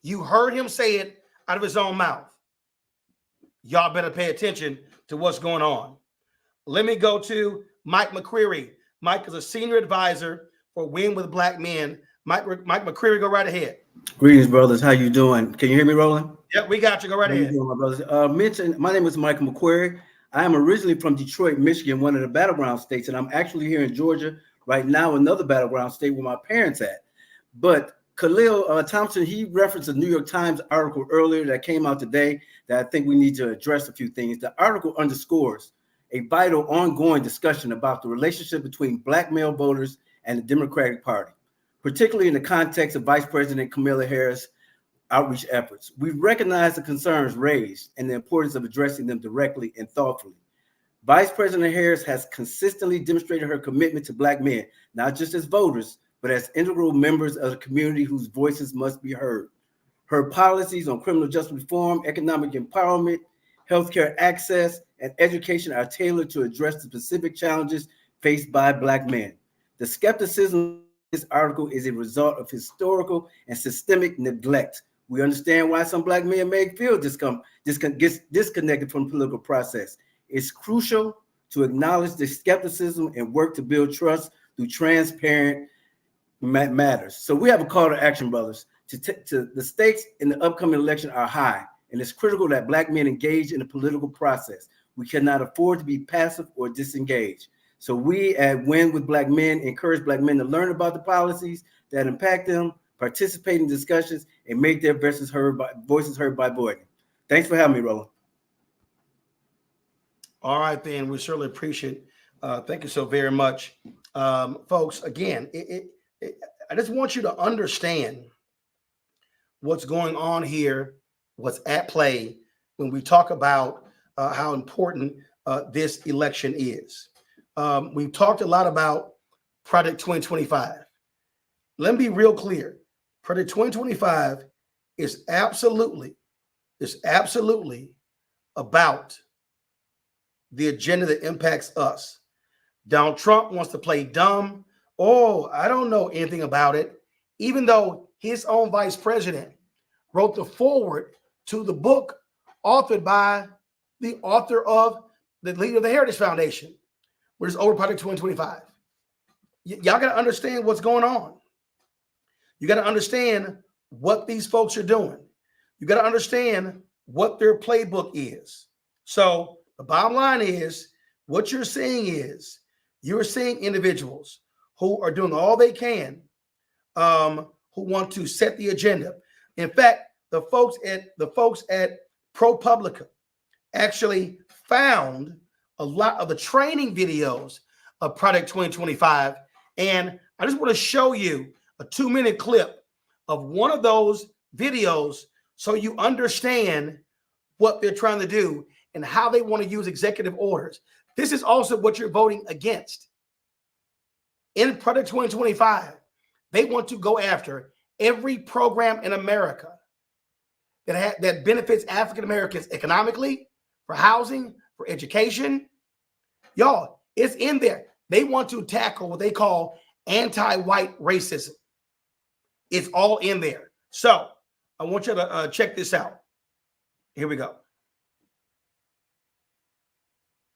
You heard him say it out of his own mouth. y'all better pay attention to what's going on. Let me go to Mike McCreary. Mike is a senior advisor for Win with Black Men. Mike McCreary, go right ahead.
Greetings, brothers. How you doing? Can you hear me, Roland?
Yep, we got you. Go right ahead.
How you doing, my brothers? My name is Michael McQuarrie. I am originally from Detroit, Michigan, one of the battleground states, and I'm actually here in Georgia right now, another battleground state where my parents at. But Khalil Thompson, he referenced a New York Times article earlier that came out today that I think we need to address a few things. The article underscores a vital ongoing discussion about the relationship between Black male voters and the Democratic Party, particularly in the context of Vice President Kamala Harris' outreach efforts. We recognize the concerns raised and the importance of addressing them directly and thoughtfully. Vice President Harris has consistently demonstrated her commitment to Black men, not just as voters, but as integral members of the community whose voices must be heard. Her policies on criminal justice reform, economic empowerment, healthcare access, and education are tailored to address the specific challenges faced by Black men. The skepticism of this article is a result of historical and systemic neglect. We understand why some Black men may feel disconnected from the political process. It's crucial to acknowledge the skepticism and work to build trust through transparent matters. So we have a call to action, brothers. To the stakes in the upcoming election are high, and it's critical that Black men engage in the political process. We cannot afford to be passive or disengaged. So we at Win with Black Men encourage Black men to learn about the policies that impact them, participate in discussions, and make their voices heard by voting. Thanks for having me, Roland.
All right, then. We certainly appreciate it. Thank you so very much. Folks, again, I just want you to understand what's going on here, what's at play when we talk about how important this election is. We've talked a lot about Project 2025. Let me be real clear. Project 2025 is absolutely about the agenda that impacts us. Donald Trump wants to play dumb. Oh, I don't know anything about it, even though his own vice president wrote the foreword to the book authored by the author of the leader of the Heritage Foundation, which is over Project 2025. Y'all got to understand what's going on. You got to understand what these folks are doing. You got to understand what their playbook is. So the bottom line is, what you're seeing is you're seeing individuals who are doing all they can, who want to set the agenda. In fact, the folks at ProPublica actually found a lot of the training videos of Project 2025, and I just want to show you a 2-minute clip of one of those videos so you understand what they're trying to do and how they want to use executive orders. This is also what you're voting against. In Project 2025, they want to go after every program in America that benefits African Americans economically, for housing, for education. Y'all, it's in there. They want to tackle what they call anti-white racism. It's all in there. So I want you to check this out. Here we go.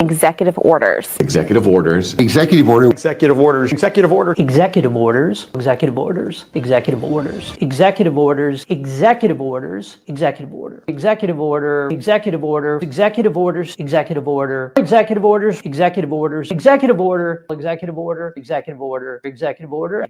Executive orders.
Executive orders.
Executive order.
Executive orders.
Executive order.
Executive orders. Executive orders. Executive orders. Executive orders. Executive orders. Executive order. Executive order. Executive order. Executive orders. Executive order. Executive orders. Executive orders. Executive order. Executive order. Executive order. Executive order. Executive order.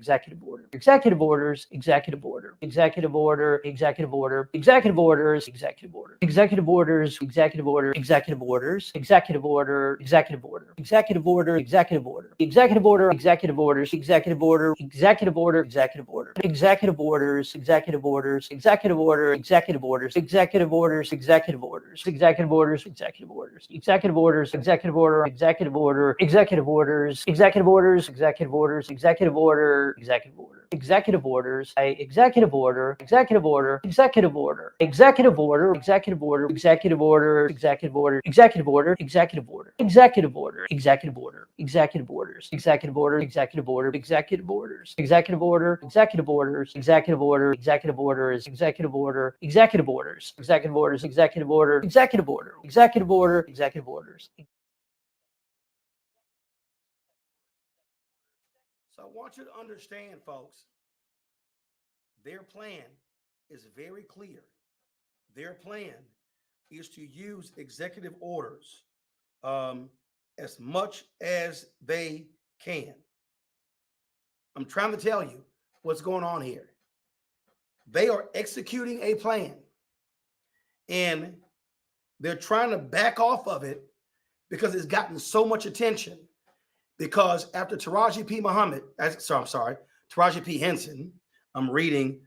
Executive orders. Executive order. Executive order. Executive order. Executive orders. Executive order. Executive orders. Executive order. Executive orders. Executive order. Executive order, executive order, executive order, executive order, executive orders, executive order, executive order, executive order, executive orders, executive orders, executive order, executive orders, executive orders, executive orders, executive orders, executive orders, executive orders, executive order, executive order, executive orders, executive orders, executive orders, executive order, executive order. Executive orders, executive order, executive order, executive order, executive order, executive order, executive order, executive order, executive order, executive order, executive order, executive order, executive orders, executive order, executive order, executive orders, executive order, executive orders, executive order, executive orders, executive order, executive orders, executive orders, executive order, executive order, executive order, executive orders.
So I want you to understand, folks, their plan is very clear. Their plan is to use executive orders as much as they can. I'm trying to tell you what's going on here. They are executing a plan, and they're trying to back off of it because it's gotten so much attention. Because after Taraji P. Henson, I'm reading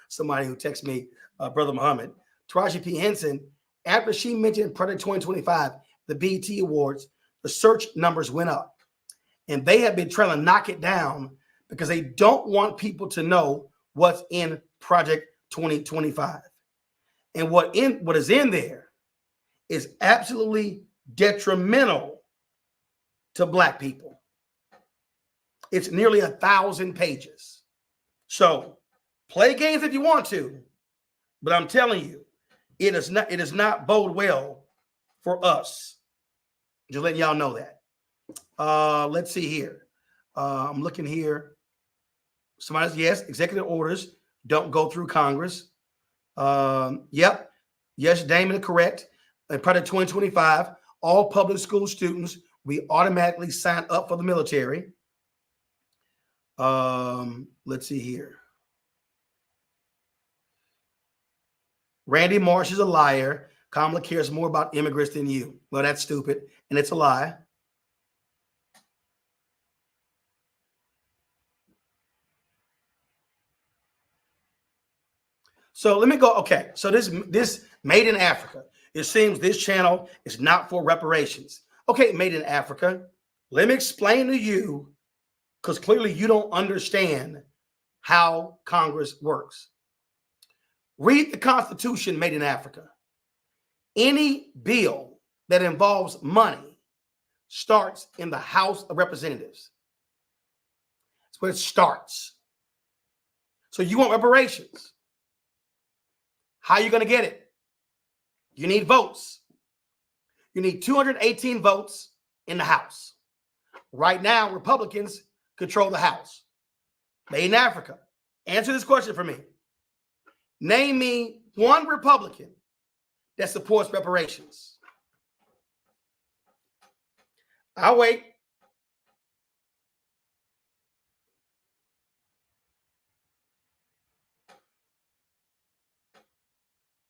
somebody who texted me, Brother Muhammad, Taraji P. Henson, after she mentioned Project 2025, the BET Awards, the search numbers went up. And they have been trying to knock it down because they don't want people to know what's in Project 2025. And what is in there is absolutely detrimental to Black people. It's nearly 1,000 pages. So play games if you want to, but I'm telling you, it does not bode well for us. Just letting y'all know that. Let's see here. I'm looking here. Somebody's, yes, executive orders don't go through Congress. Yep. Yes, Damon, correct. In Project 2025, all public school students, we automatically sign up for the military. Let's see here. Randy Marsh is a liar. Kamala cares more about immigrants than you. Well, that's stupid, and it's a lie. So let me go. Okay, so this Made in Africa. It seems this channel is not for reparations. Okay, Made in Africa. Let me explain to you, because clearly you don't understand how Congress works. Read the Constitution, Made in Africa. Any bill that involves money starts in the House of Representatives. That's where it starts. So you want reparations. How are you going to get it? You need votes. You need 218 votes in the House. Right now, Republicans control the House. Made in Africa. Answer this question for me. Name me one Republican that supports reparations. I'll wait.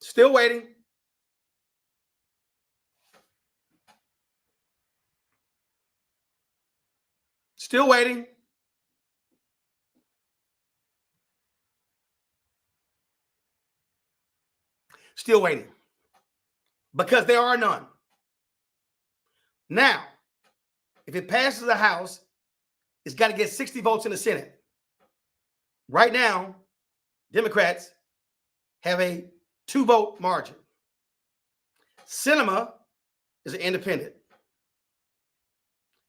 Still waiting. Still waiting. Still waiting. Because there are none. Now, if it passes the House, it's got to get 60 votes in the Senate. Right now, Democrats have a 2-vote margin. Sinema is an independent.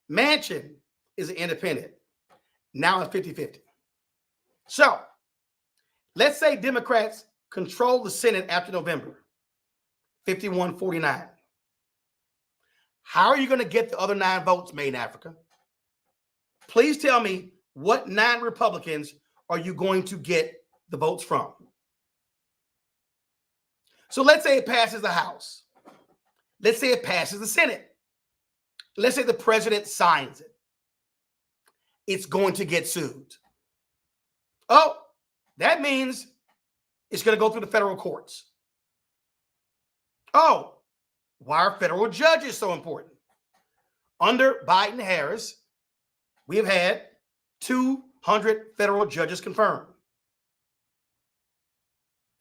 Manchin is an independent. Now it's 50-50. So let's say Democrats control the Senate after November, 51-49. How are you going to get the other 9 votes made in Africa? Please tell me, what 9 Republicans are you going to get the votes from? So let's say it passes the House. Let's say it passes the Senate. Let's say the president signs it. It's going to get sued. Oh, that means it's going to go through the federal courts. Oh, why are federal judges so important? Under Biden-Harris, we have had 200 federal judges confirmed.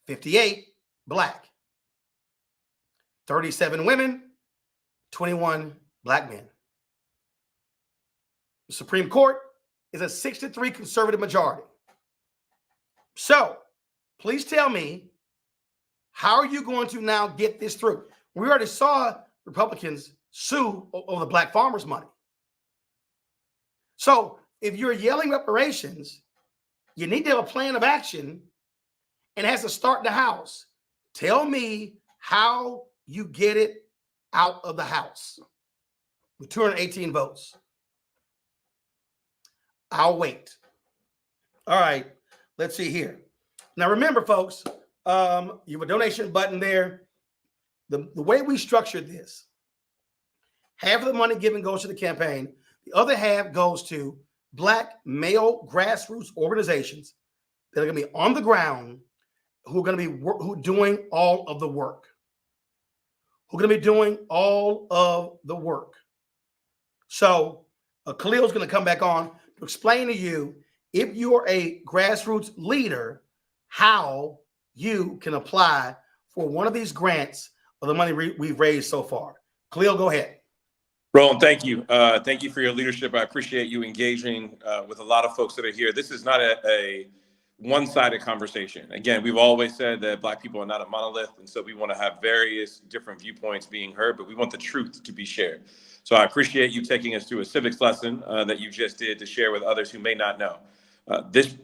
58 Black. 37 women, 21 Black men. The Supreme Court is a 6-3 conservative majority. So, please tell me, how are you going to now get this through? We already saw Republicans sue over the black farmers' money. So if you're yelling reparations, you need to have a plan of action, and it has to start in the House. Tell me how you get it out of the House with 218 votes. I'll wait. All right, let's see here. Now remember, folks, you have a donation button there. The way we structured this, half of the money given goes to the campaign. The other half goes to Black male grassroots organizations that are going to be on the ground, who are going to be doing all of the work. Who are going to be doing all of the work. So Khalil is going to come back on to explain to you, if you're a grassroots leader, how you can apply for one of these grants of the money we've raised so far. Khalil, go ahead.
Roland, thank you. Thank you for your leadership. I appreciate you engaging with a lot of folks that are here. This is not a one-sided conversation. Again, we've always said that Black people are not a monolith, and so we want to have various different viewpoints being heard, but we want the truth to be shared. So I appreciate you taking us through a civics lesson that you just did to share with others who may not know. This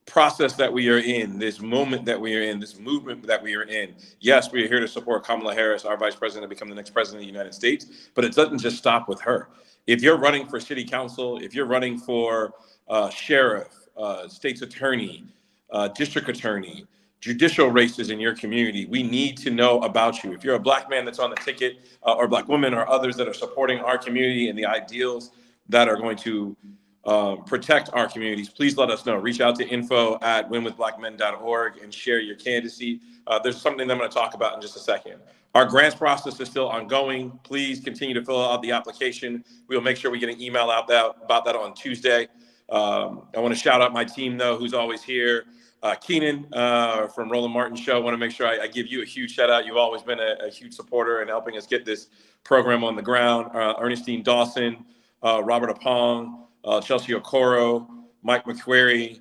process that we are in, this moment that we are in, this movement that we are in, yes, we are here to support Kamala Harris, our vice president, to become the next president of the United States, but it doesn't just stop with her. If you're running for city council, if you're running for sheriff, state's attorney, district attorney, judicial races in your community, we need to know about you. If you're a Black man that's on the ticket, or Black women or others that are supporting our community and the ideals that are going to protect our communities, please let us know. Reach out to info@winwithblackmen.org and share your candidacy. There's something that I'm going to talk about in just a second. Our grants process is still ongoing. Please continue to fill out the application. We'll make sure we get an email out about that on Tuesday. I want to shout out my team, though, who's always here. Keenan from Roland Martin Show. I want to make sure I give you a huge shout out. You've always been a huge supporter in helping us get this program on the ground. Ernestine Dawson, Robert Apong, Chelsea Okoro, Mike McQuarrie,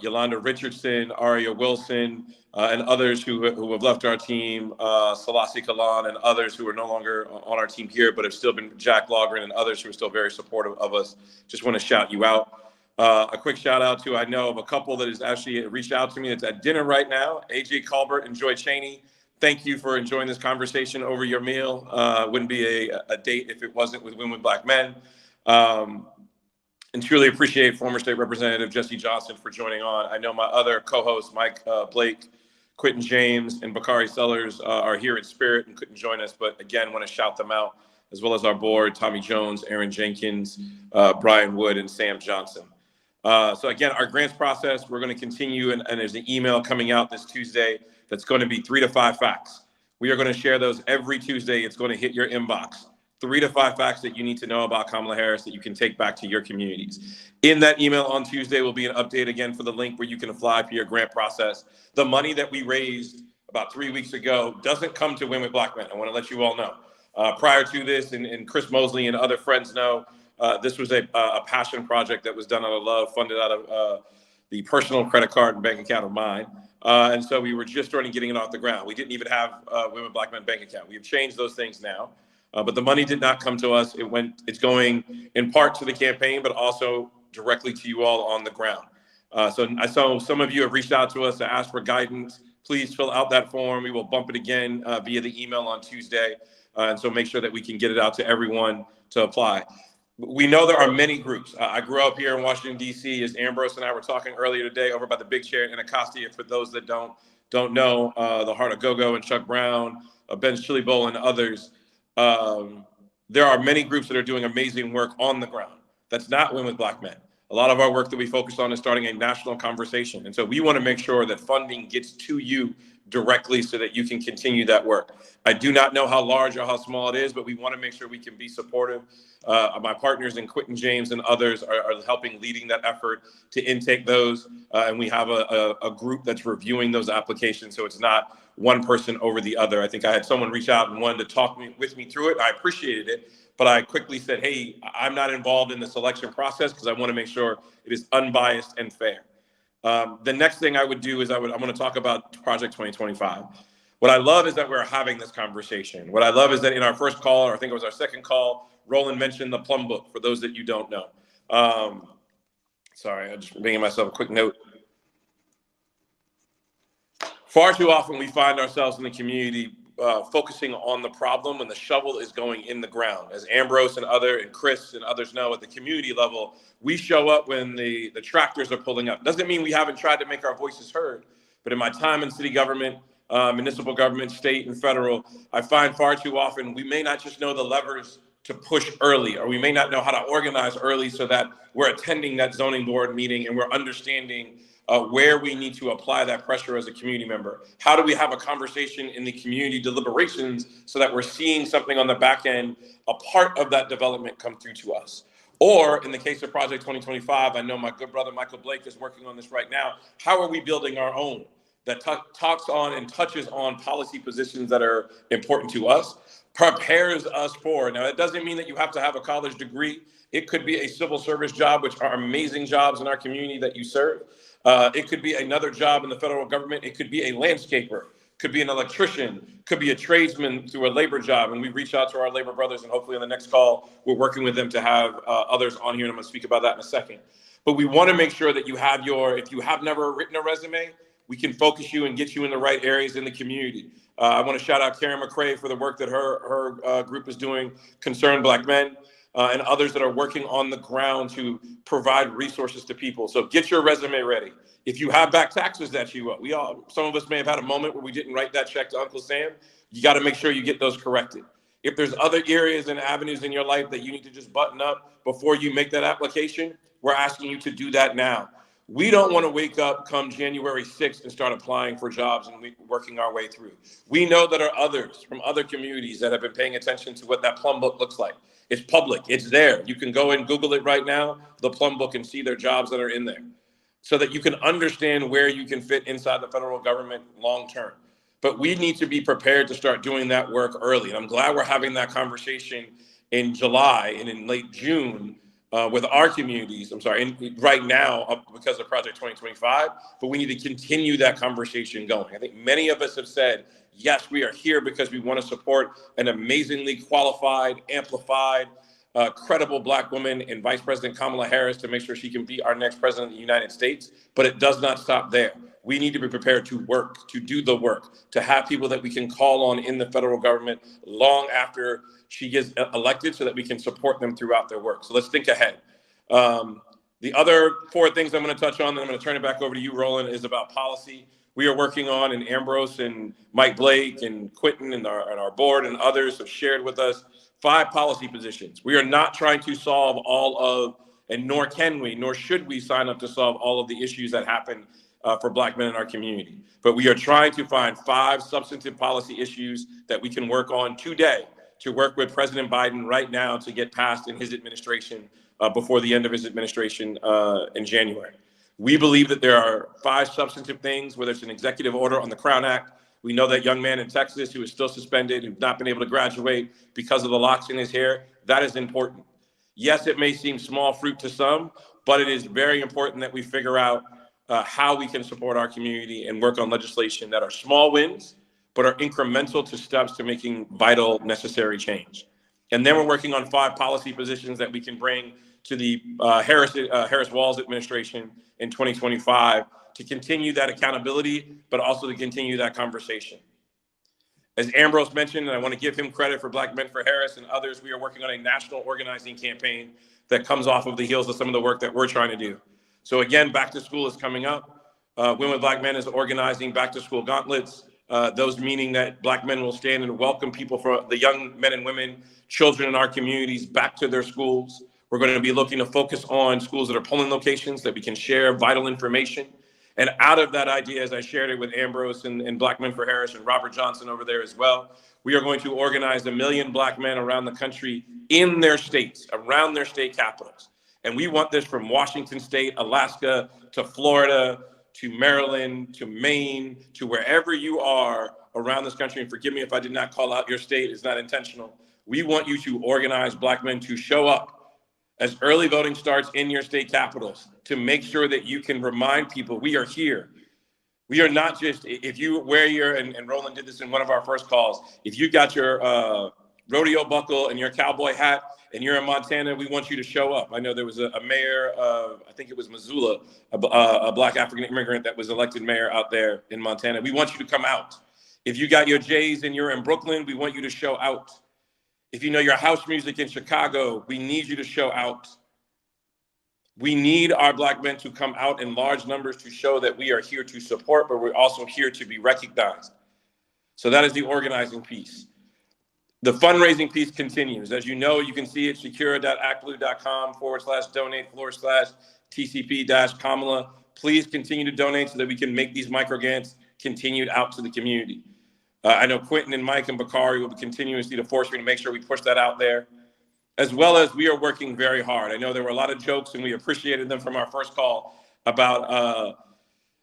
Yolanda Richardson, Aria Wilson, and others who have left our team, Selassie Kalan and others who are no longer on our team here, but have still been, Jack Logren and others who are still very supportive of us. Just want to shout you out. A quick shout out to, I know of a couple that has actually reached out to me that's at dinner right now, AJ Colbert and Joy Cheney. Thank you for enjoying this conversation over your meal. Wouldn't be a date if it wasn't with Women with Black Men. And truly appreciate former State Representative Jesse Johnson for joining on. I know my other co-hosts, Mike Blake, Quentin James, and Bakari Sellers are here in spirit and couldn't join us, but again, want to shout them out, as well as our board, Tommy Jones, Aaron Jenkins, Brian Wood, and Sam Johnson. So again, our grants process, we're going to continue, and there's an email coming out this Tuesday that's going to be 3 to 5 facts. We are going to share those every Tuesday. It's going to hit your inbox. 3 to 5 facts that you need to know about Kamala Harris that you can take back to your communities. In that email on Tuesday will be an update again for the link where you can apply for your grant process. The money that we raised about 3 weeks ago doesn't come to Women with Black Men. I want to let you all know. Prior to this, and Chris Mosley and other friends know, this was a passion project that was done out of love, funded out of the personal credit card and bank account of mine. And so we were just starting getting it off the ground. We didn't even have Women with Black Men bank account. We have changed those things now. But the money did not come to us. It's going in part to the campaign, but also directly to you all on the ground. So I saw some of you have reached out to us to ask for guidance. Please fill out that form. We will bump it again via the email on Tuesday. And so make sure that we can get it out to everyone to apply. We know there are many groups. I grew up here in Washington, D.C., as Ambrose and I were talking earlier today over by the big chair in Anacostia. For those that don't know, the Heart of Go-Go and Chuck Brown, Ben's Chili Bowl, and others. There are many groups that are doing amazing work on the ground. That's not Women with Black Men. A lot of our work that we focus on is starting a national conversation. And so we want to make sure that funding gets to you directly so that you can continue that work. I do not know how large or how small it is, but we want to make sure we can be supportive. My partners in Quentin James and others are helping leading that effort to intake those. And we have a group that's reviewing those applications. So it's not one person over the other. I think I had someone reach out and wanted to talk with me through it. I appreciated it, but I quickly said, hey, I'm not involved in the selection process because I want to make sure it is unbiased and fair. The next thing I would do is I'm going to talk about Project 2025. What I love is that we're having this conversation. What I love is that in our first call, or I think it was our second call, Roland mentioned the plum book, for those that you don't know. Sorry, I'm just making myself a quick note. Far too often we find ourselves in the community focusing on the problem when the shovel is going in the ground. As Ambrose and Chris and others know, at the community level, we show up when the tractors are pulling up. Doesn't mean we haven't tried to make our voices heard, but in my time in city government, municipal government, state and federal, I find far too often we may not just know the levers to push early, or we may not know how to organize early so that we're attending that zoning board meeting and we're understanding where we need to apply that pressure as a community member. How do we have a conversation in the community deliberations so that we're seeing something on the back end, a part of that development come through to us? Or in the case of Project 2025, I know my good brother Michael Blake is working on this right now. How are we building our own that talks on and touches on policy positions that are important to us, prepares us for? Now, it doesn't mean that you have to have a college degree. It could be a civil service job, which are amazing jobs in our community that you serve. It could be another job in the federal government. It could be a landscaper, could be an electrician, could be a tradesman through a labor job. And we reach out to our labor brothers, and hopefully on the next call, we're working with them to have others on here. And I'm gonna speak about that in a second. But we wanna make sure that you have if you have never written a resume, we can focus you and get you in the right areas in the community. I wanna shout out Karen McCrae for the work that her group is doing, Concerned Black Men, and others that are working on the ground to provide resources to people. So get your resume ready. If you have back taxes that you owe, some of us may have had a moment where we didn't write that check to Uncle Sam. You got to make sure you get those corrected. If there's other areas and avenues in your life that you need to just button up before you make that application, we're asking you to do that now. We don't want to wake up come January 6th and start applying for jobs and working our way through. We know that there are others from other communities that have been paying attention to what that plum book looks like. It's public, it's there. You can go and Google it right now, the plum book, and see their jobs that are in there so that you can understand where you can fit inside the federal government long term. But we need to be prepared to start doing that work early. And I'm glad we're having that conversation in July and in late June with our communities, right now because of Project 2025, but we need to continue that conversation going. I think many of us have said, yes, we are here because we want to support an amazingly qualified, amplified, credible Black woman in Vice President Kamala Harris to make sure she can be our next president of the United States, but it does not stop there. We need to be prepared to work, to do the work, to have people that we can call on in the federal government long after she gets elected so that we can support them throughout their work. So let's think ahead. The other 4 things I'm going to touch on, then I'm going to turn it back over to you, Roland, is about policy. We are working on, and Ambrose and Mike Blake and Quentin and our board and others have shared with us 5 policy positions. We are not trying to solve all of, and nor can we, nor should we sign up to solve all of the issues that happen for Black men in our community. But we are trying to find 5 substantive policy issues that we can work on today to work with President Biden right now to get passed in his administration before the end of his administration in January. We believe that there are 5 substantive things, whether it's an executive order on the Crown Act. We know that young man in Texas who is still suspended, who's not been able to graduate because of the locks in his hair. That is important. Yes, it may seem small fruit to some, but it is very important that we figure out how we can support our community and work on legislation that are small wins, but are incremental to steps to making vital, necessary change. And then we're working on 5 policy positions that we can bring to the Harris-Walz administration in 2025 to continue that accountability, but also to continue that conversation. As Ambrose mentioned, and I want to give him credit for Black Men for Harris and others, we are working on a national organizing campaign that comes off of the heels of some of the work that we're trying to do. So again, back to school is coming up. Women with Black Men is organizing back to school gauntlets. Those meaning that Black men will stand and welcome people, for the young men and women, children in our communities back to their schools. We're going to be looking to focus on schools that are polling locations that we can share vital information. And out of that idea, as I shared it with Ambrose and Black Men for Harris and Robert Johnson over there as well, we are going to organize 1 million Black men around the country in their states, around their state capitals. And we want this from Washington State, Alaska, to Florida, to Maryland, to Maine, to wherever you are around this country. And forgive me if I did not call out your state, it's not intentional. We want you to organize Black men to show up as early voting starts in your state capitals to make sure that you can remind people we are here. We are not just, if you wear your, and Roland did this in one of our first calls, if you got your rodeo buckle and your cowboy hat and you're in Montana, we want you to show up. I know there was a mayor of, I think it was Missoula, a Black African immigrant that was elected mayor out there in Montana. We want you to come out. If you got your J's and you're in Brooklyn, we want you to show out. If you know your house music in Chicago, we need you to show out. We need our Black men to come out in large numbers to show that we are here to support, but we're also here to be recognized. So that is the organizing piece. The fundraising piece continues. As you know, you can see it, secure.actblue.com/donate/TCP-Kamala. Please continue to donate so that we can make these micro grants continued out to the community. I know Quentin and Mike and Bakari will be continuously to force me to make sure we push that out there, as well as we are working very hard. I know there were a lot of jokes and we appreciated them from our first call about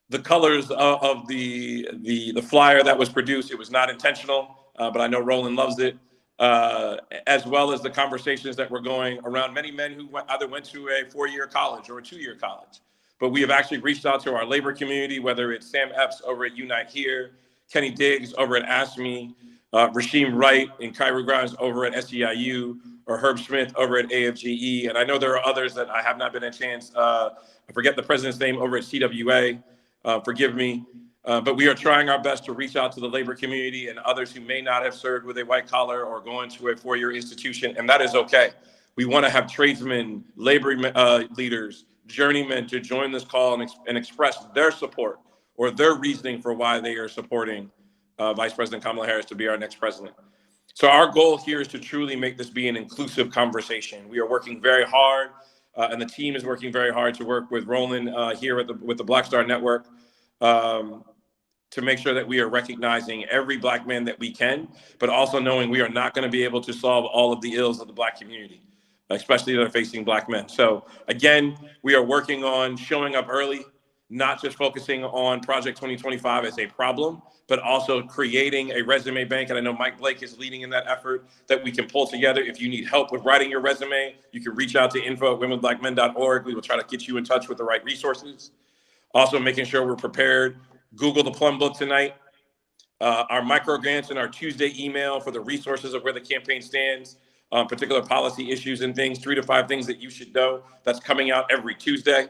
the colors of the flyer that was produced. It was not intentional, but I know Roland loves it, as well as the conversations that were going around many men who either went to a 4-year college or a 2-year college. But we have actually reached out to our labor community, whether it's Sam Epps over at Unite Here, Kenny Diggs over at ASME, Rasheem Wright and Kyrie Grimes over at SEIU, or Herb Smith over at AFGE. And I know there are others that I have not been a chance, I forget the president's name over at CWA, forgive me. But we are trying our best to reach out to the labor community and others who may not have served with a white collar or going to a 4-year institution, and that is okay. We want to have tradesmen, labor leaders, journeymen to join this call and express their support or their reasoning for why they are supporting Vice President Kamala Harris to be our next president. So our goal here is to truly make this be an inclusive conversation. We are working very hard, and the team is working very hard to work with Roland here with the Black Star Network to make sure that we are recognizing every Black man that we can, but also knowing we are not going to be able to solve all of the ills of the Black community, especially that are facing Black men. So again, we are working on showing up early, not just focusing on Project 2025 as a problem, but also creating a resume bank. And I know Mike Blake is leading in that effort that we can pull together. If you need help with writing your resume, you can reach out to info@womenblackmen.org. We will try to get you in touch with the right resources. Also making sure we're prepared. Google the Plum Book tonight. Our micro grants and our Tuesday email for the resources of where the campaign stands, particular policy issues and things, 3 to 5 things that you should know. That's coming out every Tuesday.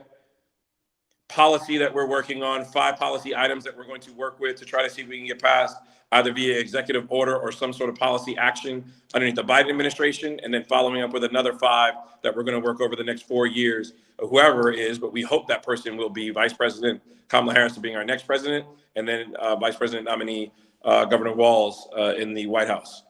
Policy that we're working on, 5 policy items that we're going to work with to try to see if we can get passed either via executive order or some sort of policy action underneath the Biden administration, and then following up with another 5 that we're going to work over the next 4 years, whoever it is, but we hope that person will be Vice President Kamala Harris being our next president, and then Vice President nominee Governor Walz in the White House.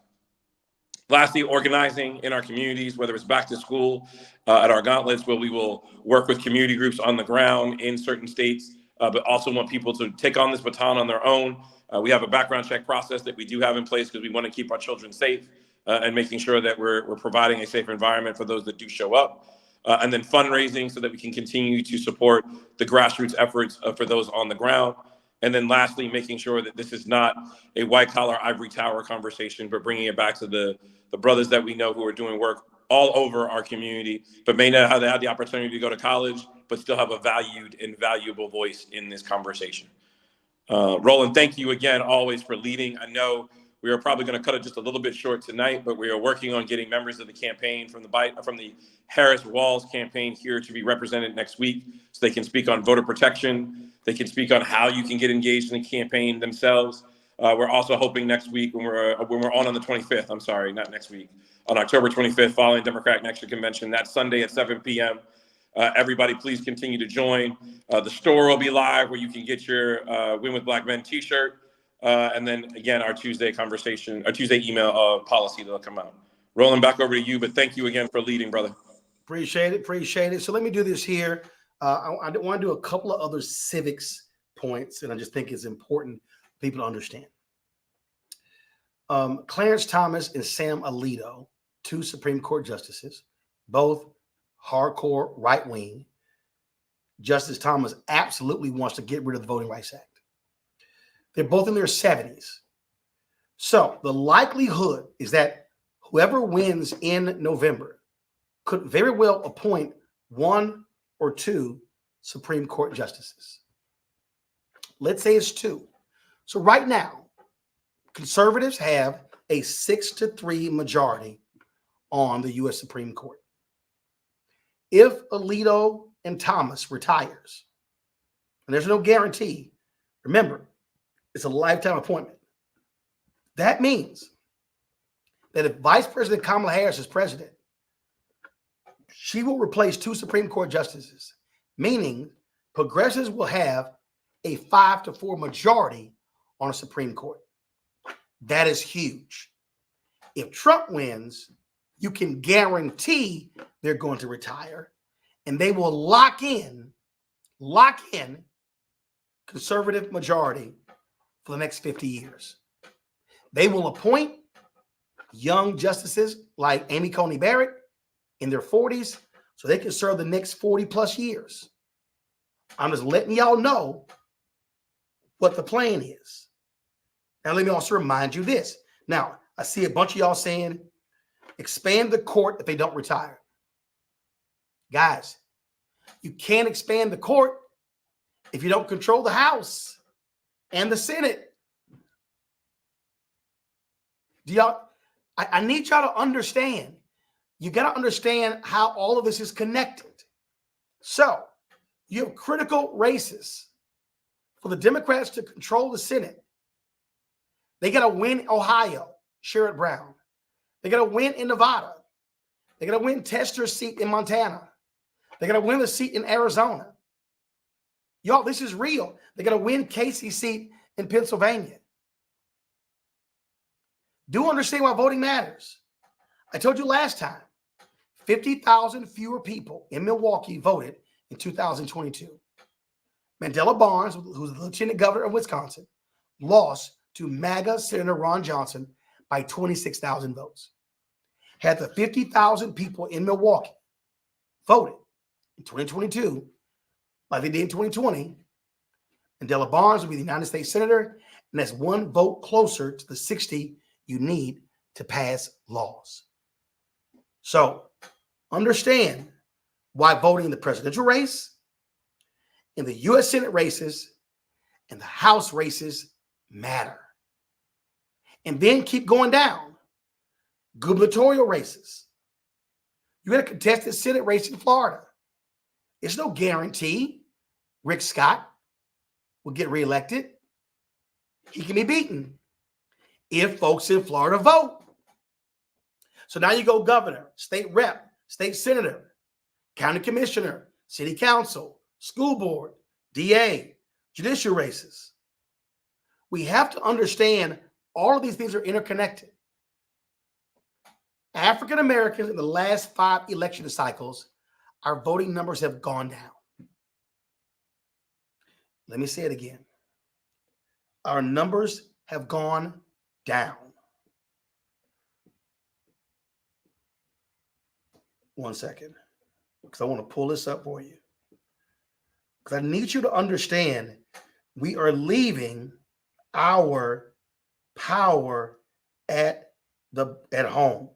Lastly, organizing in our communities, whether it's back to school at our gauntlets, where we will work with community groups on the ground in certain states, but also want people to take on this baton on their own. We have a background check process that we do have in place because we want to keep our children safe and making sure that we're providing a safe environment for those that do show up. And then fundraising so that we can continue to support the grassroots efforts for those on the ground. And then lastly, making sure that this is not a white collar ivory tower conversation, but bringing it back to the brothers that we know who are doing work all over our community, but may not have had the opportunity to go to college, but still have a valued and valuable voice in this conversation. Roland, thank you again, always for leading. I know we are probably going to cut it just a little bit short tonight, but we are working on getting members of the campaign from the Harris-Walz campaign here to be represented next week so they can speak on voter protection. They can speak on how you can get engaged in the campaign themselves. We're also hoping next week when we're on the 25th, I'm sorry, not next week, on October 25th, following Democratic National Convention, that Sunday at 7 p.m. Everybody, please continue to join. The store will be live where you can get your Win with Black Men t-shirt. And then again, our Tuesday email policy that'll come out. Roland, back over to you, but thank you again for leading, brother.
Appreciate it. So let me do this here. I want to do a couple of other civics points, and I just think it's important for people to understand. Clarence Thomas and Sam Alito, 2 Supreme Court justices, both hardcore right-wing. Justice Thomas absolutely wants to get rid of the Voting Rights Act. They're both in their 70s. So the likelihood is that whoever wins in November could very well appoint 1 or 2 Supreme Court justices. Let's say it's 2. So right now, conservatives have a 6-3 majority on the U.S. Supreme Court. If Alito and Thomas retires, and there's no guarantee, remember, it's a lifetime appointment. That means that if Vice President Kamala Harris is president, she will replace 2 Supreme Court justices, meaning progressives will have a 5-4 majority on the Supreme Court. That is huge. If Trump wins, you can guarantee they're going to retire, and they will lock in conservative majority for the next 50 years. They will appoint young justices like Amy Coney Barrett in their 40s so they can serve the next 40 plus years. I'm just letting y'all know what the plan is. Now, let me also remind you this. Now, I see a bunch of y'all saying, expand the court if they don't retire. Guys, you can't expand the court if you don't control the House and the Senate. I need y'all to understand. You got to understand how all of this is connected. So you have critical races for the Democrats to control the Senate. They got to win Ohio, Sherrod Brown. They got to win in Nevada. They got to win Tester's seat in Montana. They got to win the seat in Arizona. Y'all, this is real. They got to win Casey's seat in Pennsylvania. Do understand why voting matters. I told you last time, 50,000 fewer people in Milwaukee voted in 2022. Mandela Barnes, who's the lieutenant governor of Wisconsin, lost to MAGA Senator Ron Johnson by 26,000 votes. Had the 50,000 people in Milwaukee voted in 2022 like they did in 2020, Mandela Barnes will be the United States Senator, and that's 1 vote closer to the 60 you need to pass laws. So understand why voting in the presidential race, in the U.S. Senate races, and the House races matter. And then keep going down. Gubernatorial races. You got a contested Senate race in Florida. It's no guarantee Rick Scott will get reelected. He can be beaten if folks in Florida vote. So now you go governor, state rep, state senator, county commissioner, city council, school board, DA, judicial races. We have to understand all of these things are interconnected. African Americans in the last 5 election cycles, our voting numbers have gone down. Let me say it again. Our numbers have gone down. One second, because I want to pull this up for you. Because I need you to understand we are leaving our power at home.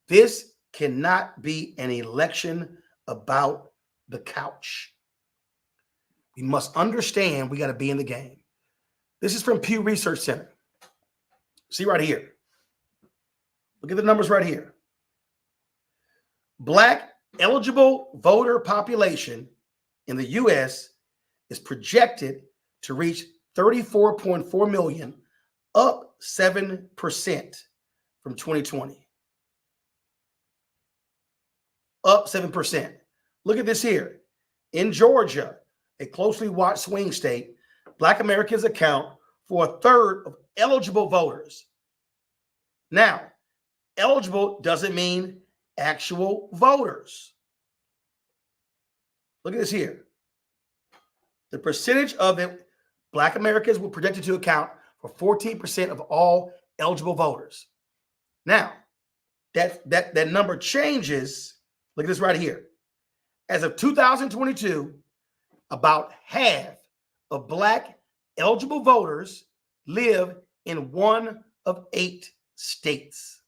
This cannot be an election about the couch. We must understand we got to be in the game. This is from Pew Research Center. See right here. Look at the numbers right here. Black eligible voter population in the U.S. is projected to reach 34.4 million, up 7% from 2020. Up 7%. Look at this here. In Georgia, a closely watched swing state, Black Americans account for 1/3 of eligible voters. Now, eligible doesn't mean actual voters. Look at this here. The percentage of it, Black Americans were projected to account for 14% of all eligible voters. Now, that number changes. Look at this right here. As of 2022, about half of Black eligible voters live in one of 8 states.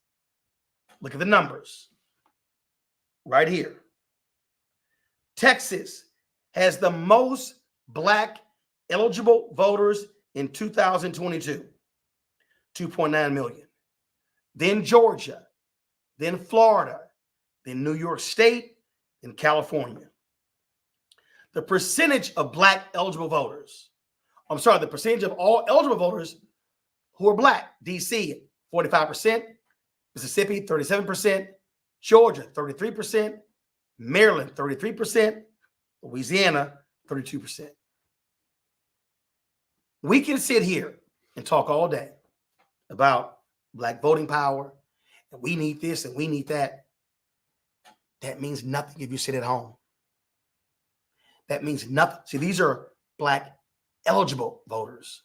Look at the numbers right here. Texas has the most Black eligible voters in 2022, 2.9 million. Then Georgia, then Florida, then New York State, then California. The percentage of Black eligible voters, the percentage of all eligible voters who are Black, DC, 45%, Mississippi, 37%, Georgia, 33%, Maryland, 33%, Louisiana, 32%. We can sit here and talk all day about Black voting power, and we need this and we need that. That means nothing if you sit at home. That means nothing. See, these are Black eligible voters.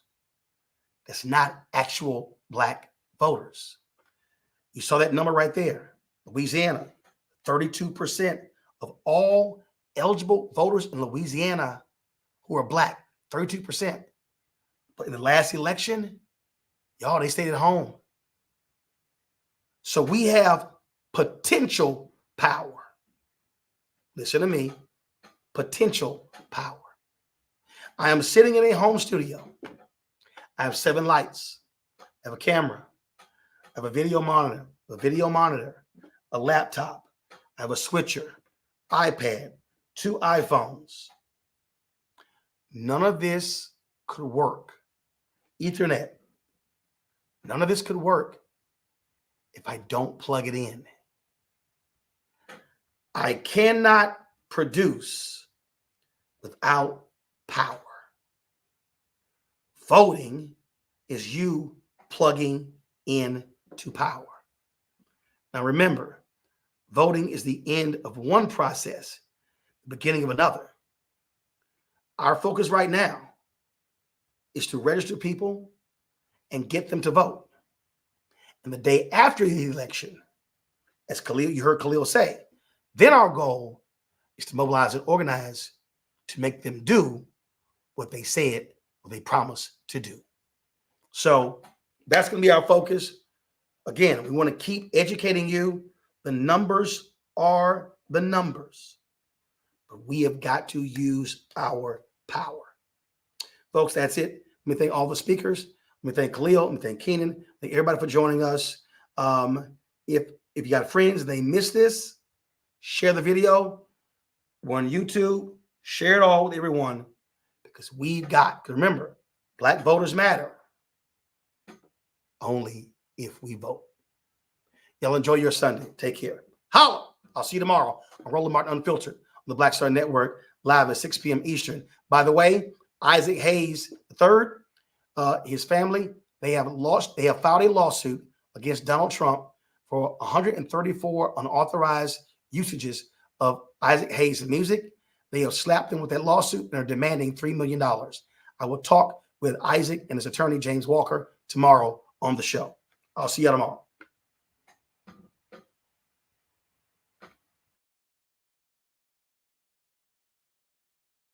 That's not actual Black voters. You saw that number right there. Louisiana, 32% of all eligible voters in Louisiana who are Black, 32%. But in the last election, y'all, they stayed at home. So we have potential power. Listen to me, potential power. I am sitting in a home studio. I have 7 lights. I have a camera. I have a video monitor, a laptop. I have a switcher, iPad, 2 iPhones. None of this could work. Ethernet. None of this could work if I don't plug it in. I cannot produce without power. Voting is you plugging in to power. Now remember, voting is the end of one process, the beginning of another. Our focus right now is to register people and get them to vote. And the day after the election, as Khalil, you heard Khalil say, then our goal is to mobilize and organize to make them do what they said, what they promised to do. So that's going to be our focus. Again, we want to keep educating you. The numbers are the numbers, but we have got to use our power. Folks, that's it. Let me thank all the speakers. Let me thank Khalil. Let me thank Keenan. Thank everybody for joining us. If you got friends and they missed this, share the video. We're on YouTube. Share it all with everyone because we've got to remember, Black voters matter only if we vote. Y'all enjoy your Sunday. Take care. Holla! I'll see you tomorrow on Roland Martin Unfiltered on the Black Star Network, live at 6 p.m. Eastern. By the way, Isaac Hayes III, his family, they have filed a lawsuit against Donald Trump for 134 unauthorized usages of Isaac Hayes' music. They have slapped him with that lawsuit and are demanding $3 million. I will talk with Isaac and his attorney, James Walker, tomorrow on the show. I'll see you tomorrow.